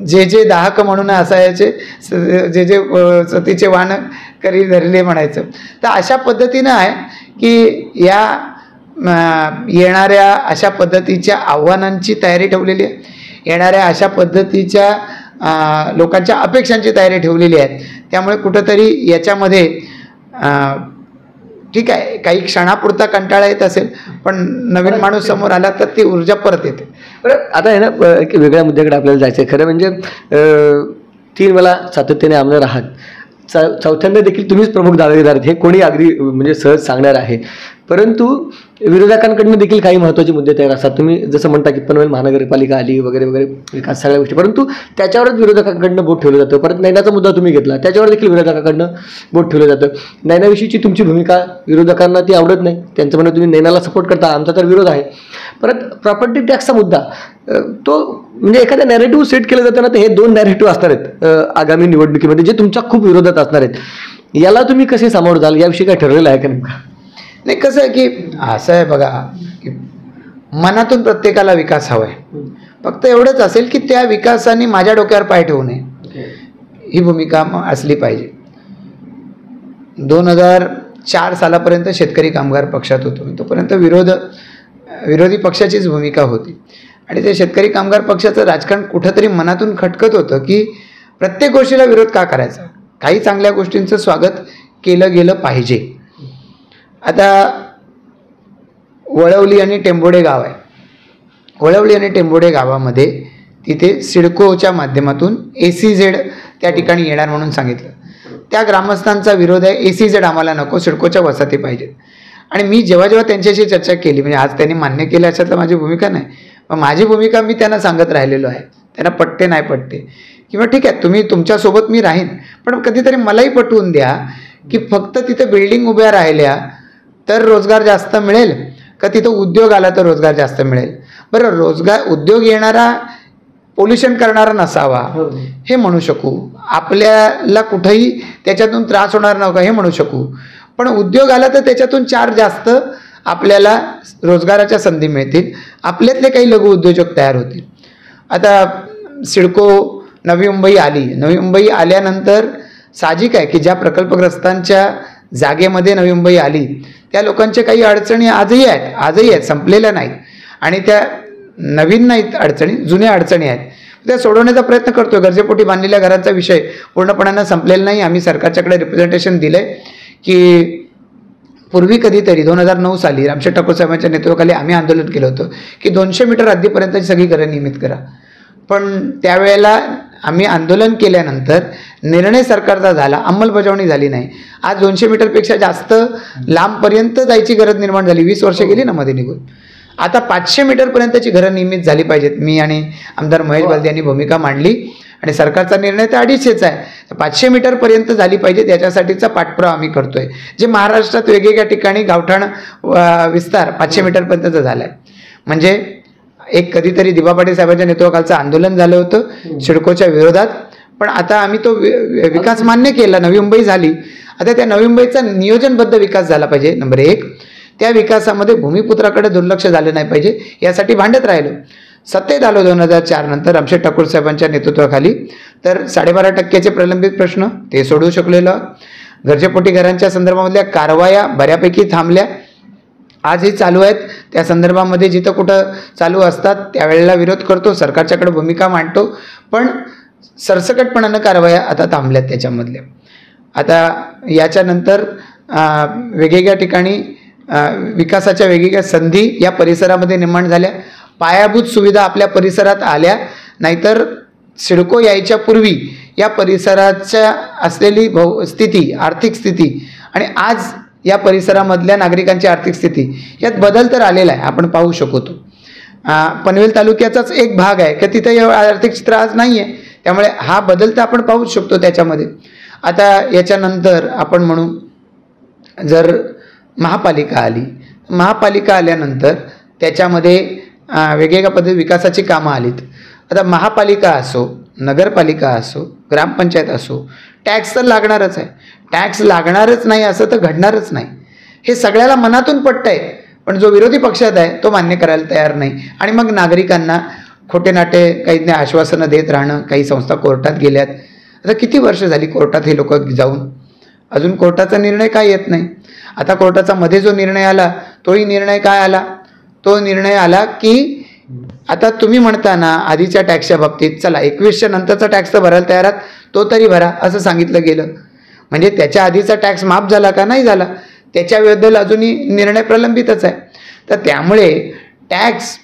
जे दाहक म्हणून असायचे, जे सतीचे वाण करी धरले म्हणायचं. तर अशा पद्धतीनं आहे की या येणाऱ्या अशा पद्धतीच्या आव्हानांची तयारी ठेवलेली आहे, येणाऱ्या अशा पद्धतीच्या लोकांच्या अपेक्षांची तयारी ठेवलेली आहे. त्यामुळे कुठंतरी याच्यामध्ये ठीक आहे, काही क्षणापुरता कंटाळा येत असेल, पण नवीन माणूस समोर आला तर ती ऊर्जा परत येते. बरं, आता आहे ना एक वेगळ्या मुद्द्याकडे आपल्याला जायचं आहे. खरं म्हणजे 3 वेळा सातत्याने आमदार आहात, चौथ्यांदा देखील तुम्हीच प्रमुख दावेदार आहेत, हे कोणी अगदी म्हणजे सहज सांगणार आहे. परंतु विरोधकांकडून देखील काही महत्त्वाचे मुद्दे तयार असतात. तुम्ही जसं म्हणता की पनवेल महानगरपालिका आली वगैरे वगैरे विकास सगळ्या गोष्टी, परंतु त्याच्यावरच विरोधकांकडनं बोट ठेवलं जातं. परत नैनाचा मुद्दा तुम्ही घेतला, त्याच्यावर देखील विरोधकांकडनं बोट ठेवलं जातं. नैनाविषयीची तुमची भूमिका विरोधकांना ती आवडत नाही, त्यांचं म्हणणं तुम्ही नैनाला सपोर्ट करता, आमचा तर विरोध आहे. परत प्रॉपर्टी टॅक्सचा मुद्दा तो म्हणजे एखाद्या नॅरेटिव्ह सेट केलं जातं ना, तर हे 2 नॅरेटिव्ह असणार आहेत आगामी निवडणुकीमध्ये जे तुमच्या खूप विरोधात असणार आहेत. याला तुम्ही कसे सामोरं जाल, याविषयी काय ठरलेलं आहे का नेमका? नाही, कसं आहे की असं आहे बघा की मनातून प्रत्येकाला विकास हवा आहे, फक्त एवढंच असेल की त्या विकासाने माझ्या डोक्यावर पाय ठेवू नये, ही भूमिका असली पाहिजे. 2004 सालापर्यंत शेतकरी कामगार पक्षात होतो, तोपर्यंत विरोधी पक्षाचीच भूमिका होती. आणि ते शेतकरी कामगार पक्षाचं राजकारण कुठंतरी मनातून खटकत होतं की प्रत्येक गोष्टीला विरोध का करायचा, काही चांगल्या गोष्टींचं स्वागत केलं गेलं पाहिजे. आता वळवली आणि टेंबोडे गाव आहे, वळवली आणि टेंबोडे गावामध्ये तिथे सिडकोच्या माध्यमातून ACZ त्या ठिकाणी येणार म्हणून सांगितलं. त्या ग्रामस्थांचा विरोध आहे, ACZ आम्हाला नको, सिडकोच्या वसाहती पाहिजेत. आणि मी जेव्हा त्यांच्याशी चर्चा केली, म्हणजे आज त्यांनी मान्य केलं याच्यातलं माझी भूमिका नाही, पण माझी भूमिका मी त्यांना सांगत राहिलेलो आहे. त्यांना पटते नाही पटते किंवा ठीक आहे तुम्ही तुमच्यासोबत मी राहीन, पण कधीतरी मलाही पटवून द्या की फक्त तिथे बिल्डिंग उभ्या राहिल्या तर रोजगार जास्त मिळेल का तिथं उद्योग आला तर रोजगार जास्त मिळेल. बरं, उद्योग येणारा पोल्युशन करणारा नसावा हे म्हणू शकू, आपल्याला कुठेही त्याच्यातून त्रास होणार नव्हता हे म्हणू शकू, पण उद्योग आला तर त्याच्यातून 4 जास्त आपल्याला रोजगाराच्या संधी मिळतील, आपल्यातले काही लघु उद्योजक तयार होतील. आता सिडको नवी मुंबई आली. नवी मुंबई आल्यानंतर साहजिक आहे की ज्या प्रकल्पग्रस्तांच्या जागेमध्ये नवी मुंबई आली त्या लोकांच्या काही अडचणी आजही आहेत, संपलेल्या नाहीत. आणि त्या नवीन नाहीत अडचणी, जुन्या अडचणी आहेत, त्या सोडवण्याचा प्रयत्न करतोय. गरजेपोटी बांधलेल्या घरांचा विषय पूर्णपणानं संपलेला नाही. आम्ही सरकारच्याकडे रिप्रेझेंटेशन दिलंय की पूर्वी कधीतरी 2009 साली रामशेठ ठाकूर साहेबांच्या नेतृत्वाखाली आम्ही आंदोलन केलं होतं की 200 मीटर हद्दीपर्यंतची सगळी घरं नियमित करा. पण त्यावेळेला आम्ही आंदोलन केल्यानंतर निर्णय सरकारचा झाला, अंमलबजावणी झाली नाही. आज 200 मीटरपेक्षा जास्त लांबपर्यंत जायची गरज निर्माण झाली. 20 वर्ष गेली ना मध्ये निघून. आता 500 मीटरपर्यंतची घरं नियमित झाली पाहिजेत. मी आणि आमदार महेश बालदी यांनी भूमिका मांडली आणि सरकारचा निर्णय तर 250 आहे. 500 मीटरपर्यंत झाली पाहिजे याच्यासाठीचा पाठपुरावा आम्ही करतोय. जे महाराष्ट्रात वेगवेगळ्या ठिकाणी गावठाण विस्तार 500 मीटरपर्यंतचा झाला आहे. म्हणजे एक कधीतरी दिबा पाटील साहेबांच्या नेतृत्वाखालचं आंदोलन झालं होतं सिडकोच्या विरोधात, पण आता आम्ही तो विकास मान्य केला. नवी मुंबई झाली. आता त्या नवी मुंबईचा नियोजनबद्ध विकास झाला पाहिजे. नंबर 1, त्या विकासामध्ये भूमिपुत्राकडे दुर्लक्ष झालं नाही पाहिजे यासाठी भांडत राहिलो. सत्तेत आलो 2004 नंतर रामशेठ ठाकूर साहेबांच्या नेतृत्वाखाली, तर 12.5% प्रलंबित प्रश्न ते सोडवू शकलेलो. गरजेपोटी घरांच्या संदर्भामधल्या कारवाया बऱ्यापैकी थांबल्या, आजही चालू आहेत. त्या संदर्भामध्ये जिथं कुठं चालू असतात त्यावेळेला विरोध करतो, सरकारच्याकडे भूमिका मांडतो, पण सरसकटपणानं कारवाया आता थांबल्यात त्याच्यामधल्या. आता याच्यानंतर वेगवेगळ्या ठिकाणी विकासाच्या वेगवेगळ्या संधी या परिसरामध्ये निर्माण झाल्या. पायाभूत सुविधा आपल्या परिसरात आल्या, नाहीतर सिडको यायच्या पूर्वी या परिसराच्या असलेली स्थिती, आर्थिक स्थिती आणि आज या परिसरामधल्या नागरिकांची आर्थिक स्थिती यात बदल तर आलेला आहे, आपण पाहू शकतो. पनवेल तालुक्याचाच एक भाग आहे की तिथे आर्थिक चित्र आज नाही आहे, त्यामुळे हा बदल तर आपण पाहू शकतो त्याच्यामध्ये. आता याच्यानंतर आपण म्हणू जर महापालिका आली, महापालिका आल्यानंतर त्याच्यामध्ये वेगवेगळ्या पद्धती विकासाची कामं आलीत. आता महापालिका असो, नगरपालिका असो, ग्रामपंचायत असो, टॅक्स तर लागणारच आहे. टॅक्स लागणारच नाही असं तर घडणारच नाही, हे सगळ्याला मनातून पटतंय, पण जो विरोधी पक्षात आहे तो मान्य करायला तयार नाही. आणि मग नागरिकांना खोटे नाटे काही आश्वासनं देत राहणं. काही संस्था कोर्टात गेल्यात. आता किती वर्ष झाली कोर्टात हे लोक जाऊन, अजून कोर्टाचा निर्णय काय येत नाही. आता कोर्टाचा मध्ये जो निर्णय आला तोही निर्णय काय आला, तो निर्णय आला की आता तुम्ही म्हणता ना आधीच्या टॅक्सच्या बाबतीत चला 21च्या नंतरचा टॅक्स तर भरायला तयार आहात, तो तरी भरा असं सांगितलं गेलं. म्हणजे त्याच्या आधीचा टॅक्स माफ झाला का, नाही झाला, त्याच्याबद्दल अजूनही निर्णय प्रलंबितच आहे. तर त्यामुळे टॅक्स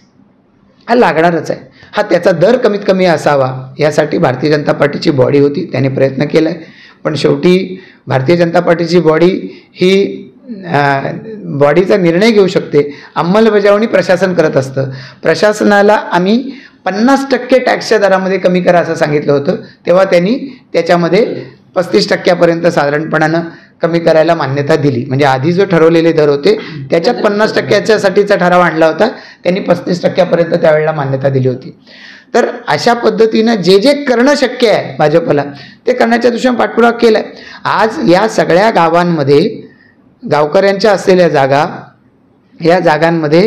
हा लागणारच आहे. हा त्याचा दर कमीत कमी असावा यासाठी भारतीय जनता पार्टीची बॉडी होती, त्याने प्रयत्न केला आहे. पण शेवटी भारतीय जनता पार्टीची बॉडी ही बॉडीचा निर्णय घेऊ शकते, अंमलबजावणी प्रशासन करत असतं. प्रशासनाला आम्ही 50% टॅक्सच्या दरामध्ये कमी करा असं सांगितलं होतं, तेव्हा त्यांनी त्याच्यामध्ये 35% साधारणपणानं कमी करायला मान्यता दिली. म्हणजे आधी जो ठरवलेले दर होते त्याच्यात 50%च्यासाठीचा ठराव आणला होता, त्यांनी 35% त्यावेळेला मान्यता दिली होती. तर अशा पद्धतीनं जे जे करणं शक्य आहे भाजपला ते करण्याच्या दृष्टीने पाठपुरावा केला आहे. आज या सगळ्या गावांमध्ये गावकऱ्यांच्या असलेल्या जागा, या जागांमध्ये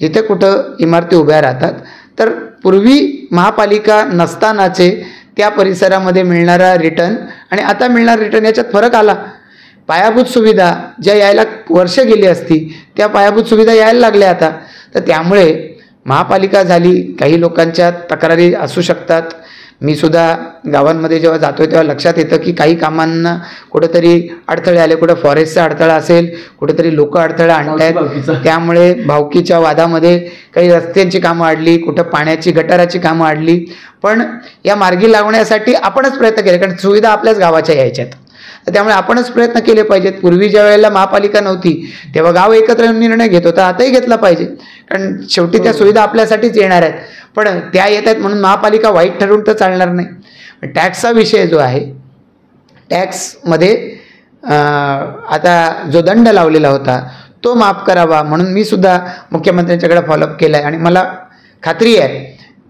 जिथे कुठं इमारती उभ्या राहतात, तर पूर्वी महापालिका नसतानाचे त्या परिसरामध्ये मिळणारा रिटर्न आणि आता मिळणारा रिटर्न याच्यात फरक आला. पायाभूत सुविधा ज्या यायला वर्ष गेली असती त्या पायाभूत सुविधा यायला लागल्या आता. तर त्यामुळे महापालिका झाली, काही लोकांच्या तक्रारी असू शकतात. मी सुद्धा गावांमध्ये जेव्हा जातोय तेव्हा लक्षात येतं की काही कामांना कुठेतरी अडथळे आले, कुठं फॉरेस्टचा अडथळा असेल, कुठेतरी लोक अडथळा आणतायत, त्यामुळे भावकीच्या वादामध्ये काही रस्त्यांची कामं अडली, कुठं पाण्याची गटाराची कामं अडली. पण या मार्गी लावण्यासाठी आपणच प्रयत्न केले, कारण सुविधा आपल्याच गावाच्या यायच्यात. तर त्यामुळे आपणच प्रयत्न केले पाहिजेत. पूर्वी ज्या वेळेला महापालिका नव्हती तेव्हा गाव एकत्र निर्णय घेत होता, आताही घेतला पाहिजे, कारण शेवटी त्या सुविधा आपल्यासाठीच येणार आहेत. पण त्या येत आहेत म्हणून महापालिका वाईट ठरवून तर चालणार नाही. टॅक्सचा विषय जो आहे, टॅक्समध्ये आता जो दंड लावलेला होता तो माफ करावा म्हणून मी सुद्धा मुख्यमंत्र्यांच्याकडे फॉलोअप केला आहे. आणि मला खात्री आहे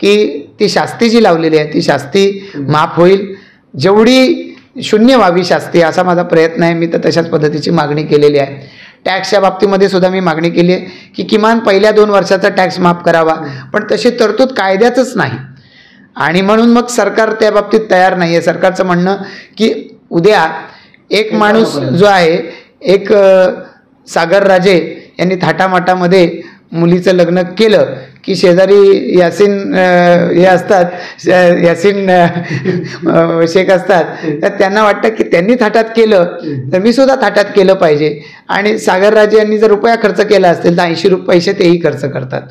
की ती शास्ती जी लावलेली आहे ती शास्ती माफ होईल, जेवढी शून्य व्हावी शास्ती असा माझा प्रयत्न आहे. मी तर तशाच पद्धतीची मागणी केलेली आहे. टॅक्सच्या बाबतीमध्ये सुद्धा मी मागणी केली आहे की किमान पहिल्या 2 वर्षाचा टॅक्स माफ करावा, पण तशी तरतूद कायद्यातच नाही. आणि म्हणून मग सरकार त्या बाबतीत तयार नाही आहे. सरकारचं म्हणणं की उद्या एक माणूस जो आहे, एक सागर राजे यांनी थाटामाटामध्ये मुलीचं लग्न केलं की शेजारी यासीन हे असतात, यासीन शेख असतात, तर त्यांना वाटतं की त्यांनी थाटात केलं तर मी सुद्धा थाटात केलं पाहिजे. आणि सागर राजे यांनी जर रुपया खर्च केला असेल तर 80 पैसे तेही खर्च करतात.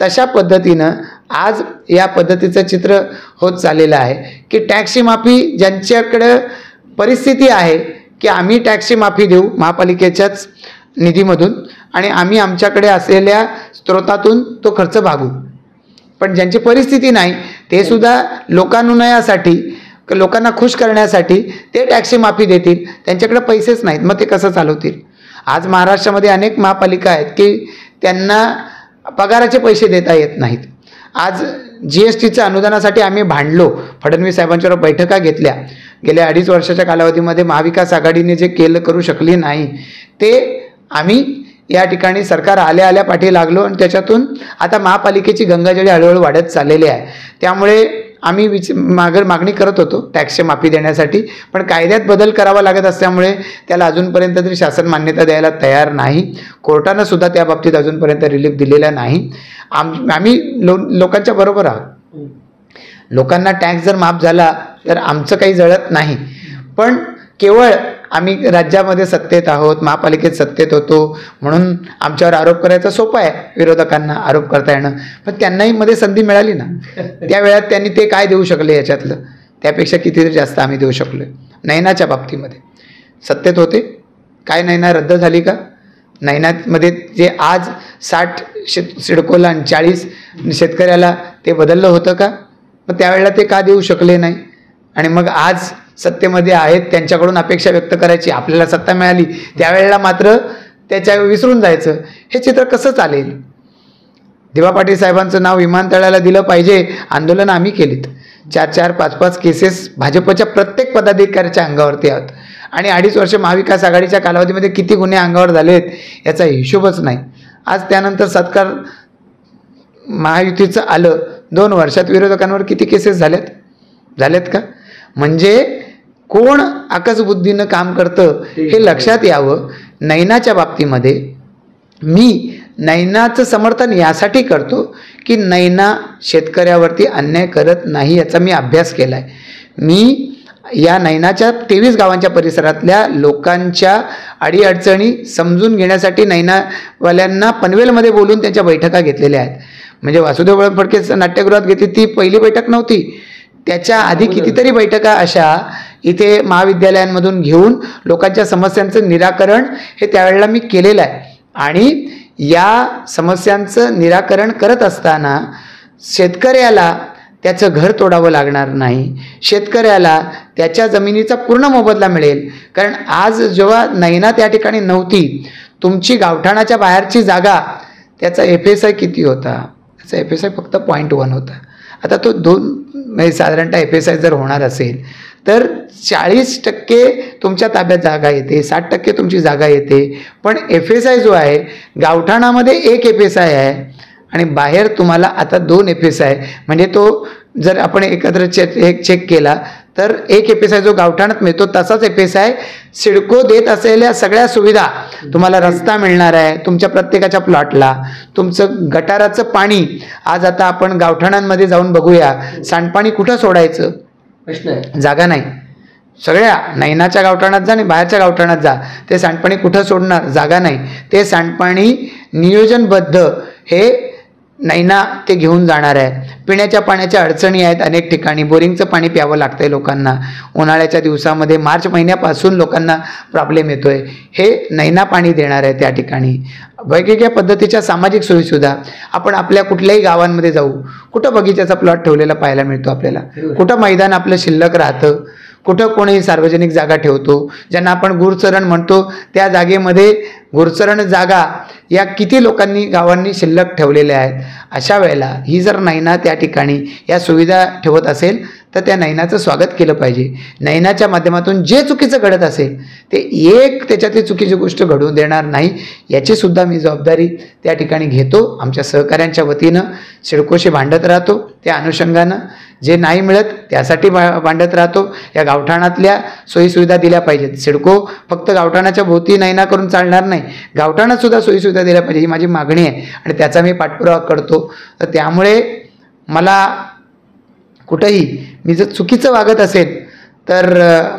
तशा पद्धतीनं आज या पद्धतीचं चित्र होत चाललेलं आहे की टॅक्सची माफी ज्यांच्याकडं परिस्थिती आहे की आम्ही टॅक्सची माफी देऊ महापालिकेच्याच निधीमधून आणि आम्ही आमच्याकडे असलेल्या स्रोतातून तो खर्च भागू, पण ज्यांची परिस्थिती नाही ते सुद्धा लोकानुनयासाठी, लोकांना खुश करण्यासाठी ते टॅक्सची माफी देतील. त्यांच्याकडे पैसेच नाहीत, मग ते कसं चालवतील? आज महाराष्ट्रामध्ये अनेक महापालिका आहेत की त्यांना पगाराचे पैसे देता येत नाहीत. आज GSTच्या अनुदानासाठी आम्ही भांडलो, फडणवीस साहेबांच्यावर बैठका घेतल्या. गेल्या 2.5 वर्षाच्या कालावधीमध्ये महाविकास आघाडीने जे करू शकली नाही ते आम्ही या ठिकाणी सरकार आल्या पाठी लागलो आणि त्याच्यातून आता महापालिकेची गंगाजळी हळूहळू वाढत चाललेली आहे. त्यामुळे आम्ही मागणी करत होतो टॅक्सची माफी देण्यासाठी, पण कायद्यात बदल करावा लागत असल्यामुळे त्याला अजूनपर्यंत तरी शासन मान्यता द्यायला तयार नाही. कोर्टानं सुद्धा त्या बाबतीत अजूनपर्यंत रिलीफ दिलेला नाही. आम्ही लोकांच्या बरोबर आहोत. लोकांना टॅक्स जर माफ झाला तर आमचं काही जळत नाही, पण केवळ आम्ही राज्यामध्ये सत्तेत आहोत, महापालिकेत सत्तेत होतो म्हणून आमच्यावर आरोप करायचा सोपं आहे, विरोधकांना आरोप करता येणं, पण त्यांनाही मध्ये संधी मिळाली ना. त्या वेळात त्यांनी ते काय देऊ शकले याच्यातलं, त्यापेक्षा कितीतरी जास्त आम्ही देऊ शकलो. नैनाच्या बाबतीमध्ये सत्तेत होते, काय नैना रद्द झाली का? नैनामध्ये जे आज 60 सिडकोला आणि 40 शेतकऱ्याला ते बदललं होतं का? मग त्यावेळेला ते का देऊ शकले नाही? आणि मग आज सत्तेमध्ये आहेत त्यांच्याकडून अपेक्षा व्यक्त करायची, आपल्याला सत्ता मिळाली त्यावेळेला मात्र त्याच्या विसरून जायचं. हे चित्र कसं चालेल? दिवा पाटील साहेबांचं नाव विमानतळाला दिलं पाहिजे, आंदोलन आम्ही केलीत. 4-4, 5-5 केसेस भाजपच्या प्रत्येक पदाधिकाऱ्याच्या अंगावरती आहोत. आणि 2.5 वर्ष महाविकास आघाडीच्या कालावधीमध्ये किती गुन्हे अंगावर झालेत याचा हिशोबच नाही. आज त्यानंतर सत्कार महायुतीचं आलं, 2 वर्षात विरोधकांवर किती केसेस झालेत का? म्हणजे कोण आकसबुद्धीनं काम करतं हे लक्षात यावं. नैनाच्या बाबतीमध्ये मी नैनाचं समर्थन यासाठी करतो की नैना शेतकऱ्यावरती अन्याय करत नाही, याचा मी अभ्यास केला आहे. मी या नैनाच्या 23 गावांच्या परिसरातल्या लोकांच्या अडीअडचणी समजून घेण्यासाठी नैनावाल्यांना पनवेलमध्ये बोलून त्यांच्या बैठका घेतलेल्या आहेत. म्हणजे वासुदेव बळवंत फडके नाट्यगृहात घेतली ती पहिली बैठक नव्हती, त्याच्या आधी कितीतरी बैठका अशा इथे महाविद्यालयांमधून घेऊन लोकांच्या समस्यांचं निराकरण हे त्यावेळेला मी केलेलं आहे. आणि या समस्यांचं निराकरण करत असताना शेतकऱ्याला त्याचं घर तोडावं लागणार नाही, शेतकऱ्याला त्याच्या जमिनीचा पूर्ण मोबदला मिळेल. कारण आज जेव्हा नैना त्या ठिकाणी नव्हती, तुमची गावठाणाच्या बाहेरची जागा त्याचा FSI किती होता? त्याचा FSI फक्त 0.1 होता. आता तो 2 म्हणजे साधारणतः FSI जर होणार असेल तर 40% तुमच्या ताब्यात जागा येते, 60% तुमची जागा येते. पण FSI जो आहे गावठाणामध्ये 1 FSI आहे आणि बाहेर तुम्हाला आता 2 FSI, म्हणजे तो जर आपण एकत्र चेक केला तर 1 FSI जो गावठाणात मिळतो तसाच FSI सिडको देत असलेल्या सगळ्या सुविधा, तुम्हाला रस्ता मिळणार आहे तुमच्या प्रत्येकाच्या प्लॉटला, तुमचं गटाराचं पाणी. आज आता आपण गावठाणांमध्ये जाऊन बघूया, सांडपाणी कुठं सोडायचं प्रश्न आहे, जागा नाही. सगळ्या नैनाच्या गावठाणात जा आणि बाहेरच्या गावठाणात जा, ते सांडपाणी कुठं सोडणार? जागा नाही. ते सांडपाणी नियोजनबद्ध हे नैना ते घेऊन जाणार आहे. पिण्याच्या पाण्याच्या अडचणी आहेत अनेक ठिकाणी, बोरिंगचं पाणी प्यावं लागतंय लोकांना. उन्हाळ्याच्या दिवसामध्ये मार्च महिन्यापासून लोकांना प्रॉब्लेम येतोय, हे नैना पाणी देणार आहे त्या ठिकाणी. वेगवेगळ्या पद्धतीच्या सामाजिक सोयीसुद्धा आपण आपल्या कुठल्याही गावांमध्ये जाऊ, कुठं बगीच्याचा प्लॉट ठेवलेला पाहायला मिळतो आपल्याला, कुठं मैदान आपलं शिल्लक राहतं, कुठं कोणी सार्वजनिक जागा ठेवतो ज्यांना आपण गुरचरण म्हणतो, त्या जागेमध्ये गुरचरण जागा या किती लोकांनी गावांनी शिल्लक ठेवलेल्या आहेत. अशा वेळेला ही जर नैना त्या ठिकाणी या सुविधा ठेवत असेल तर त्या नयनाचं स्वागत केलं पाहिजे. नयनाच्या माध्यमातून जे चुकीचं घडत असेल ते एक त्याच्यातली चुकीची गोष्ट घडू देणार नाही, याची सुद्धा मी जबाबदारी त्या ठिकाणी घेतो. आमच्या सहकाऱ्यांच्या वतीनं सिडकोशी भांडत राहतो, त्या अनुषंगानं जे नाही मिळत त्यासाठी भांडत राहतो. या गावठाणातल्या सोयीसुविधा दिल्या पाहिजेत. सिडको फक्त गावठाणाच्या भोवती नयना करून चालणार नाही, गावठाणात सुद्धा सोयीसुविधा दिल्या पाहिजे, ही माझी मागणी आहे आणि त्याचा मी पाठपुरावा करतो. तर त्यामुळे मला कुठंही मी जर चुकीचं वागत असेल तर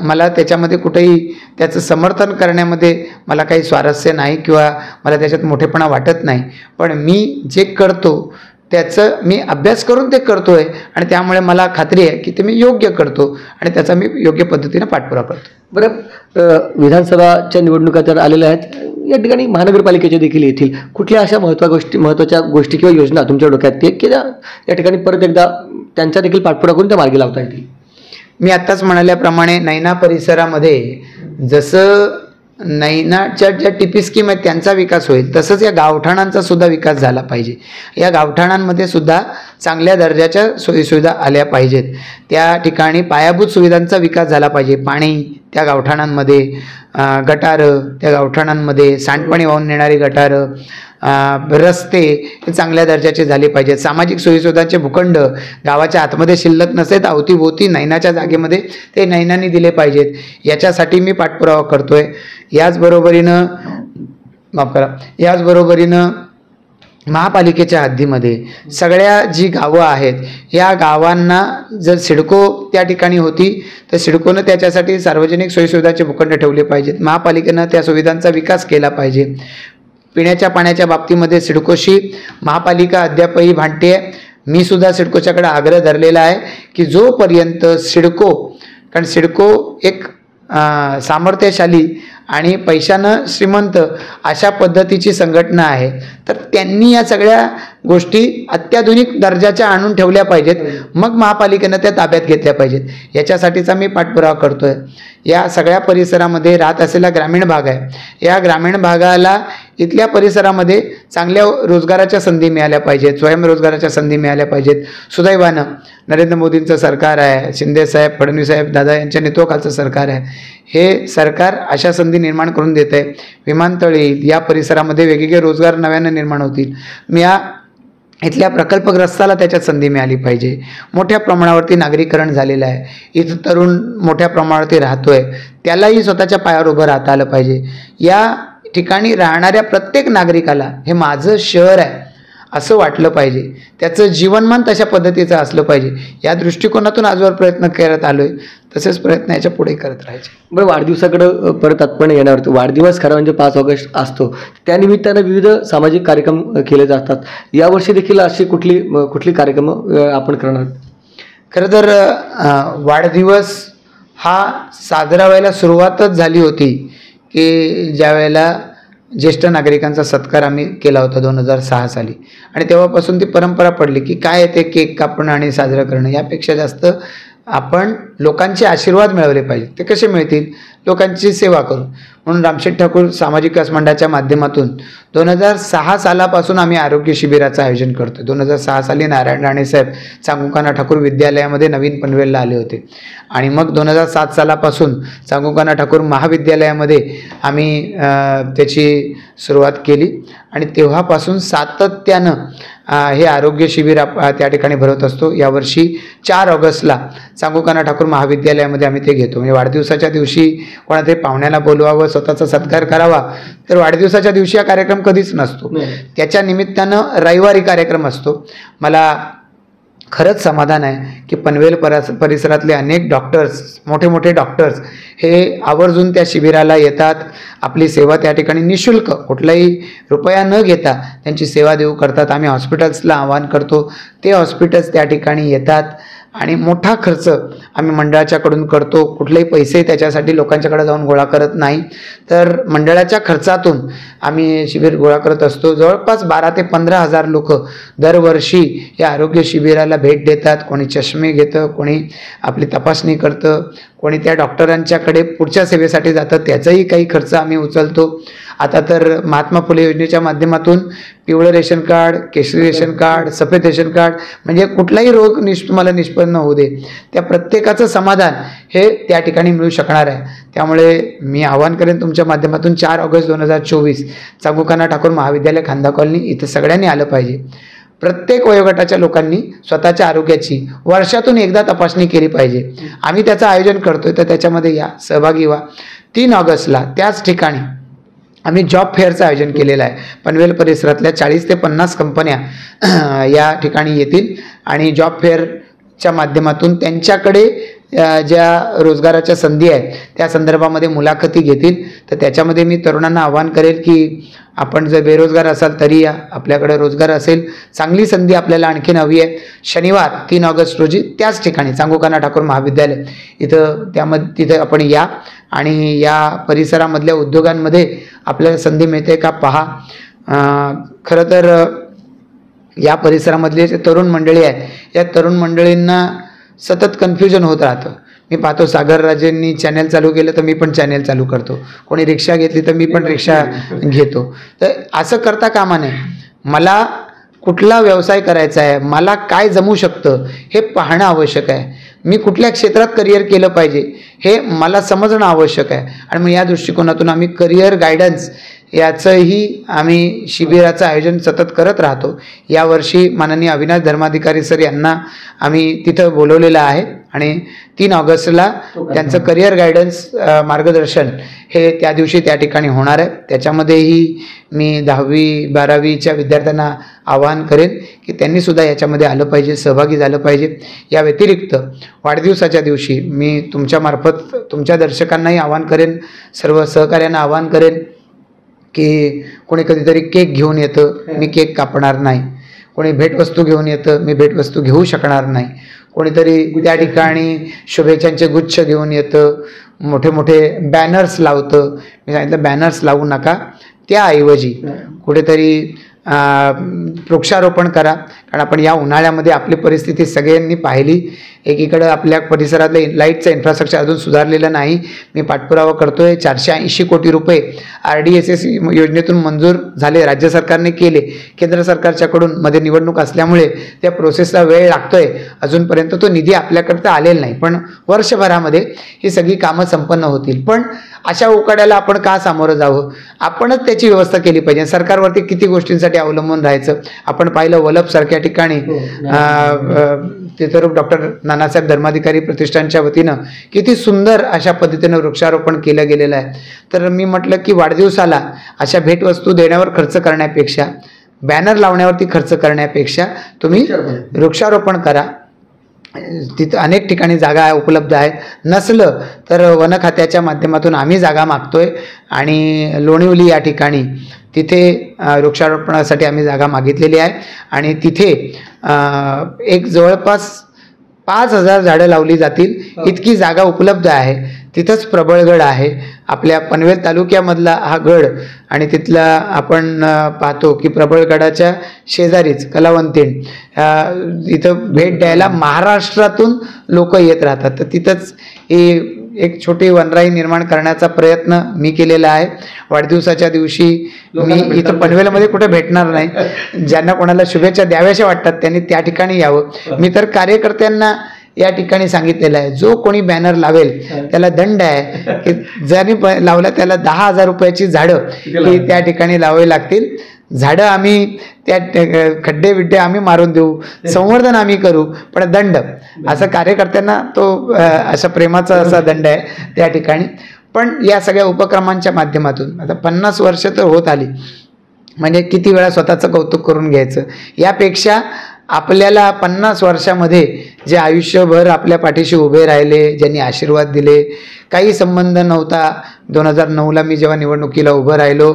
मला त्याच्यामध्ये कुठेही त्याचं समर्थन करण्यामध्ये मला काही स्वारस्य नाही किंवा मला त्याच्यात मोठेपणा वाटत नाही. पण मी जे करतो त्याचं मी अभ्यास करून ते करतो आहे आणि त्यामुळे मला खात्री आहे की ते मी योग्य करतो आणि त्याचा मी योग्य पद्धतीने पाठपुरावा करतो. बरं, विधानसभाच्या निवडणुका तर आलेल्या आहेत, या ठिकाणी महानगरपालिकेच्या देखील येथील कुठल्या अशा महत्त्वाच्या गोष्टी किंवा योजना तुमच्या डोक्यात ते की या ठिकाणी परत एकदा त्यांचा देखील पाठपुरावा करून त्या मार्गी लावता येतील? मी आत्ताच म्हणाल्याप्रमाणे नयना परिसरामध्ये जसं नयनाच्या ज्या टीपी स्कीम आहेत त्यांचा विकास होईल, तसंच या गावठाणांचा सुद्धा विकास झाला पाहिजे. या गावठाणांमध्ये सुद्धा चांगल्या दर्जाच्या सोयीसुविधा आल्या पाहिजेत. त्या ठिकाणी पायाभूत सुविधांचा विकास झाला पाहिजे. पाणी त्या गावठाणांमध्ये, गटारं त्या गावठाणांमध्ये, सांडपाणी वाहून नेणारी गटारं, रस्ते हे चांगल्या दर्जाचे झाले पाहिजेत. सामाजिक सोयीसुविधांचे भूखंड गावाच्या आतमध्ये शिल्लक नसेल, अवतीभोवती नयनाच्या जागेमध्ये ते नयनाने दिले पाहिजेत. याच्यासाठी मी पाठपुरावा करतोय. याचबरोबरीनं महापालिकेच्या हद्दीमध्ये सगळ्या जी गावं आहेत या गावांना जर सिडको त्या ठिकाणी होती तर सिडकोनं त्याच्यासाठी सार्वजनिक सोयीसुविधांचे भूखंड ठेवले पाहिजेत. महापालिकेनं त्या सुविधांचा विकास केला पाहिजे. पिण्याच्या पाण्याच्या बाबतीमध्ये सिडकोशी महापालिका अद्यापही भांडते आहे. मी सुद्धा सिडकोच्याकडे आग्रह धरलेला आहे की जोपर्यंत सिडको, कारण सिडको एक सामर्थ्यशाली आणि पैशानं श्रीमंत अशा पद्धतीची संघटना आहे, तर त्यांनी या सगळ्या गोष्टी अत्याधुनिक दर्जाच्या आणून ठेवल्या पाहिजेत. मग महापालिकेनं त्या ताब्यात घेतल्या पाहिजेत. याच्यासाठीचा मी पाठपुरावा करतोय. या सगळ्या परिसरामध्ये राहत असलेला ग्रामीण भाग आहे. या ग्रामीण भागाला इथल्या परिसरामध्ये चांगल्या रोजगाराच्या संधी मिळाल्या पाहिजेत, स्वयंरोजगाराच्या संधी मिळाल्या पाहिजेत. सुदैवानं नरेंद्र मोदींचं सरकार आहे, शिंदेसाहेब, फडणवीससाहेब, दादा यांच्या नेतृत्वाखालचं सरकार आहे. हे सरकार अशा संधी निर्माण करून देत आहे. विमानतळ येईल, या परिसरामध्ये वेगवेगळे रोजगार नव्यानं निर्माण होतील. या इथल्या प्रकल्पग्रस्ताला त्याच्यात संधी मिळाली पाहिजे. मोठ्या प्रमाणावरती नागरीकरण झालेलं आहे. इथं तरुण मोठ्या प्रमाणावरती राहतोय, त्यालाही स्वतःच्या पायावर उभं राहता आलं पाहिजे. या ठिकाणी राहणाऱ्या प्रत्येक नागरिकाला हे माझं शहर आहे असं वाटलं पाहिजे. त्याचं जीवनमान तशा पद्धतीचं असलं पाहिजे. या दृष्टिकोनातून आजवर प्रयत्न करत आलोय, तसेच प्रयत्न याच्या पुढे करत राहायचे. बरं, वाढदिवसाकडं परत आपण येणार होतो. वाढदिवस खरं म्हणजे 5 ऑगस्ट असतो, त्यानिमित्तानं विविध सामाजिक कार्यक्रम केले जातात. यावर्षी देखील अशी कुठली कार्यक्रम आपण करणार? खरं तर वाढदिवस हा साजरा व्हायला सुरुवातच झाली होती की ज्या वेळेला ज्येष्ठ नागरिकांचा सत्कार आम्ही केला होता 2006 साली, आणि तेव्हापासून ती परंपरा पडली की काय ते केक कापणं आणि साजरं करणं यापेक्षा जास्त आपण लोकांचे आशीर्वाद मिळवले पाहिजे. ते कसे मिळतील? लोकांची सेवा करून. म्हणून रामशेठ ठाकूर सामाजिक विकास मंडळाच्या माध्यमातून 2006 सालापासून आम्ही आरोग्य शिबिराचं आयोजन करतो. 2006 साली नारायण राणे साहेब चांगुकाना ठाकूर विद्यालयामध्ये नवीन पनवेलला आले होते आणि मग 2007 सालापासून चांगुकाना ठाकूर महाविद्यालयामध्ये आम्ही त्याची सुरुवात केली आणि तेव्हापासून सातत्यानं हे आरोग्य शिबिर त्या ठिकाणी भरवत असतो. यावर्षी 4 ऑगस्टला चांगुकाना ठाकूर महाविद्यालयामध्ये आम्ही ते घेतो. म्हणजे वाढदिवसाच्या दिवशी कोणातरी पाहुण्याला बोलवावं, स्वतःचा सत्कार करावा, तर वाढदिवसाच्या दिवशी हा कार्यक्रम कधीच नसतो. त्याच्या निमित्तानं रविवारी कार्यक्रम असतो. मला खरंच समाधान आहे की पनवेल परिसरातले अनेक डॉक्टर्स, मोठे मोठे डॉक्टर्स हे आवर्जून त्या शिबिराला येतात. आपली सेवा त्या ठिकाणी निशुल्क, कुठलाही रुपया न घेता त्यांची सेवा देऊ करतात. आम्ही हॉस्पिटल्सला आवाहन करतो, ते हॉस्पिटल्स त्या ठिकाणी येतात आणि मोठा खर्च आम्ही मंडळाच्याकडून करतो. कुठलेही पैसे त्याच्यासाठी लोकांच्याकडे जाऊन गोळा करत नाही, तर मंडळाच्या खर्चातून आम्ही शिबिर गोळा करत असतो. जवळपास 12 ते 15 हजार लोक दरवर्षी या आरोग्य शिबिराला भेट देतात. कोणी चष्मे घेतं, कोणी आपली तपासणी करतं, कोणी त्या डॉक्टरांच्याकडे पुढच्या सेवेसाठी जातं, त्याचाही काही खर्च आम्ही उचलतो. आता तर महात्मा फुले योजनेच्या माध्यमातून पिवळं रेशन कार्ड, केशरी रेशन कार्ड, सफेद रेशन कार्ड, म्हणजे कुठलाही रोग तुम्हाला निष्पन्न होऊ दे, त्या प्रत्येकाचं समाधान हे त्या ठिकाणी मिळू शकणार आहे. त्यामुळे मी आवाहन करेन तुमच्या माध्यमातून 4 ऑगस्ट 2024 चांगुकाना ठाकूर महाविद्यालय खांदा कॉलनी इथं सगळ्यांनी आलं पाहिजे. प्रत्येक वयोगटाच्या लोकांनी स्वतःच्या आरोग्याची वर्षातून एकदा तपासणी केली पाहिजे. आम्ही त्याचं आयोजन करतोय, तर त्याच्यामध्ये या सहभागी व्हा. 3 ऑगस्टला त्याच ठिकाणी आम्ही जॉब फेअरचं आयोजन केलेलं आहे. पनवेल परिसरातल्या 40 ते 50 कंपन्या या ठिकाणी येतील आणि जॉब फेअरच्या माध्यमातून त्यांच्याकडे ज्या रोजगाराच्या संधी आहेत त्या संदर्भामध्ये मुलाखती घेतील. तर त्याच्यामध्ये मी तरुणांना आवाहन करेल की आपण जर बेरोजगार असाल तरी या, आपल्याकडे रोजगार असेल, चांगली संधी आपल्याला आणखीन हवी आहे. शनिवार 3 ऑगस्ट रोजी त्याच ठिकाणी चांगुकाना ठाकूर महाविद्यालय तिथं आपण या आणि या परिसरामधल्या उद्योगांमध्ये आपल्याला संधी मिळते का पहा. खरं तर या परिसरामधले जे तरुण मंडळी आहेत या तरुण मंडळींना सतत कन्फ्युजन होत राहतं. मी पाहतो सागरराजेंनी चॅनल चालू केलं तर मी पण चॅनल चालू करतो, कोणी रिक्षा घेतली तर मी पण रिक्षा घेतो. तर असं करता कामा नये. मला कुठला व्यवसाय करायचा आहे, मला काय जमू शकतं हे पाहणं आवश्यक आहे. मी कुठल्या क्षेत्रात करिअर केलं पाहिजे हे मला समजणं आवश्यक आहे. आणि मग या दृष्टिकोनातून आम्ही करिअर गायडन्स याचंही आम्ही शिबिराचं आयोजन सतत करत राहतो. यावर्षी माननीय अविनाश धर्माधिकारी सर यांना आम्ही तिथं बोलवलेलं आहे आणि 3 ऑगस्टला त्यांचं करिअर गायडन्स मार्गदर्शन हे त्या दिवशी त्या ठिकाणी होणार आहे. त्याच्यामध्येही मी 10वी 12वीच्या विद्यार्थ्यांना आवाहन करेन की त्यांनीसुद्धा याच्यामध्ये आलं पाहिजे, सहभागी झालं पाहिजे. या व्यतिरिक्त वाढदिवसाच्या दिवशी मी तुमच्यामार्फत तुमच्या दर्शकांनाही आवाहन करेन, सर्व सहकार्यांना आवाहन करेन की कोणी कधीतरी केक घेऊन येतं, मी केक कापणार नाही. कोणी भेटवस्तू घेऊन येतं, मी भेटवस्तू घेऊ शकणार नाही. कोणीतरी त्या ठिकाणी शुभेच्छांचे गुच्छ घेऊन येतं, मोठे मोठे बॅनर्स लावतं. मी सांगितलं बॅनर्स लावू नका, त्याऐवजी कुठेतरी वृक्षारोपण करा. कारण आपण या उन्हाळ्यामध्ये आपली परिस्थिती सगळ्यांनी पाहिली. एकीकडे आपल्या परिसरातलं लाईटचं इन्फ्रास्ट्रक्चर अजून सुधारलेलं नाही. मी पाठपुरावा करतोय. 480 कोटी रुपये RDSS योजनेतून मंजूर झाले, राज्य सरकारने केले. केंद्र सरकारच्याकडून मध्ये निवडणूक असल्यामुळे त्या प्रोसेसला वेळ लागतोय. अजूनपर्यंत तो निधी आपल्याकडे आलेला नाही, पण वर्षभरामध्ये ही सगळी कामं संपन्न होतील. पण अशा उकाड्याला आपण का सामोरं जावं? आपणच त्याची व्यवस्था केली पाहिजे. सरकारवरती किती गोष्टींसाठी अवलंबून राहायचं? आपण पाहिलं वलभसारख्या ठिकाणी तिथं डॉक्टर नानासाहेब धर्माधिकारी प्रतिष्ठानच्या वतीनं किती सुंदर अशा पद्धतीनं वृक्षारोपण केलं गेलेलं आहे. तर मी म्हटलं की वाढदिवसाला अशा भेटवस्तू देण्यावर खर्च करण्यापेक्षा, बॅनर लावण्यावरती खर्च करण्यापेक्षा तुम्ही वृक्षारोपण करा. तिथं अनेक ठिकाणी जागा उपलब्ध आहेत. नसलं तर वन खात्याच्या माध्यमातून आम्ही जागा मागतोय आणि लोणिवली या ठिकाणी तिथे वृक्षारोपणासाठी आम्ही जागा मागितलेली आहे आणि तिथे एक जवळपास 5000 झाडं लावली जातील इतकी जागा उपलब्ध आहे. तिथंच प्रबळगड आहे, आपल्या पनवेल तालुक्यामधला हा गड. आणि तिथला आपण पाहतो की प्रबळगडाच्या शेजारीच कलावंतीण, इथं भेट द्यायला महाराष्ट्रातून लोक येत राहतात. तर तिथंच एक छोटी वनराई निर्माण करण्याचा प्रयत्न मी केलेला आहे. वाढदिवसाच्या दिवशी मी इथं पनवेलमध्ये कुठे भेटणार नाही. ज्यांना कोणाला शुभेच्छा द्याव्याशा वाटतात त्यांनी त्या ठिकाणी यावं. मी तर कार्यकर्त्यांना या ठिकाणी सांगितलेलं आहे, जो कोणी बॅनर लावेल त्याला दंड आहे की ज्याने लावला त्याला 10,000 रुपयाची झाडं ही त्या ठिकाणी लावावी लागतील. झाडं आम्ही त्या खड्डे बिड्डे आम्ही मारून देऊ, संवर्धन आम्ही करू, पण दंड असं कार्यकर्त्यांना तो अशा प्रेमाचा असा दंड आहे त्या ठिकाणी. पण या सगळ्या उपक्रमांच्या माध्यमातून आता 50 वर्ष तर होत आली, म्हणजे किती वेळा स्वतःचं कौतुक करून घ्यायचं. यापेक्षा आपल्याला 50 वर्षामध्ये जे आयुष्यभर आपल्या पाठीशी उभे राहिले, ज्यांनी आशीर्वाद दिले, काही संबंध नव्हता. 2009ला मी जेव्हा निवडणुकीला उभं राहिलो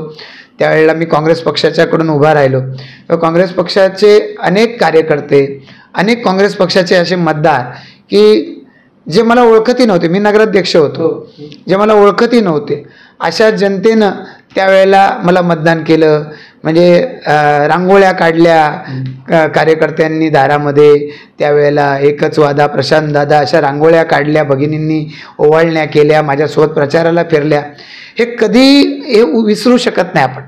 त्यावेळेला मी काँग्रेस पक्षाच्याकडून उभा राहिलो. काँग्रेस पक्षाचे अनेक कार्यकर्ते, अनेक काँग्रेस पक्षाचे असे मतदार की जे मला ओळखतही नव्हते, मी नगराध्यक्ष होतो, जे मला ओळखतही नव्हते, अशा जनतेनं त्यावेळेला मला मतदान केलं. म्हणजे रांगोळ्या काढल्या कार्यकर्त्यांनी दारामध्ये, त्यावेळेला एकच वादा प्रशांत दादा अशा रांगोळ्या काढल्या, भगिनींनी ओवाळण्या केल्या, माझ्यासोबत प्रचाराला फिरल्या. हे कधी विसरू शकत नाही आपण.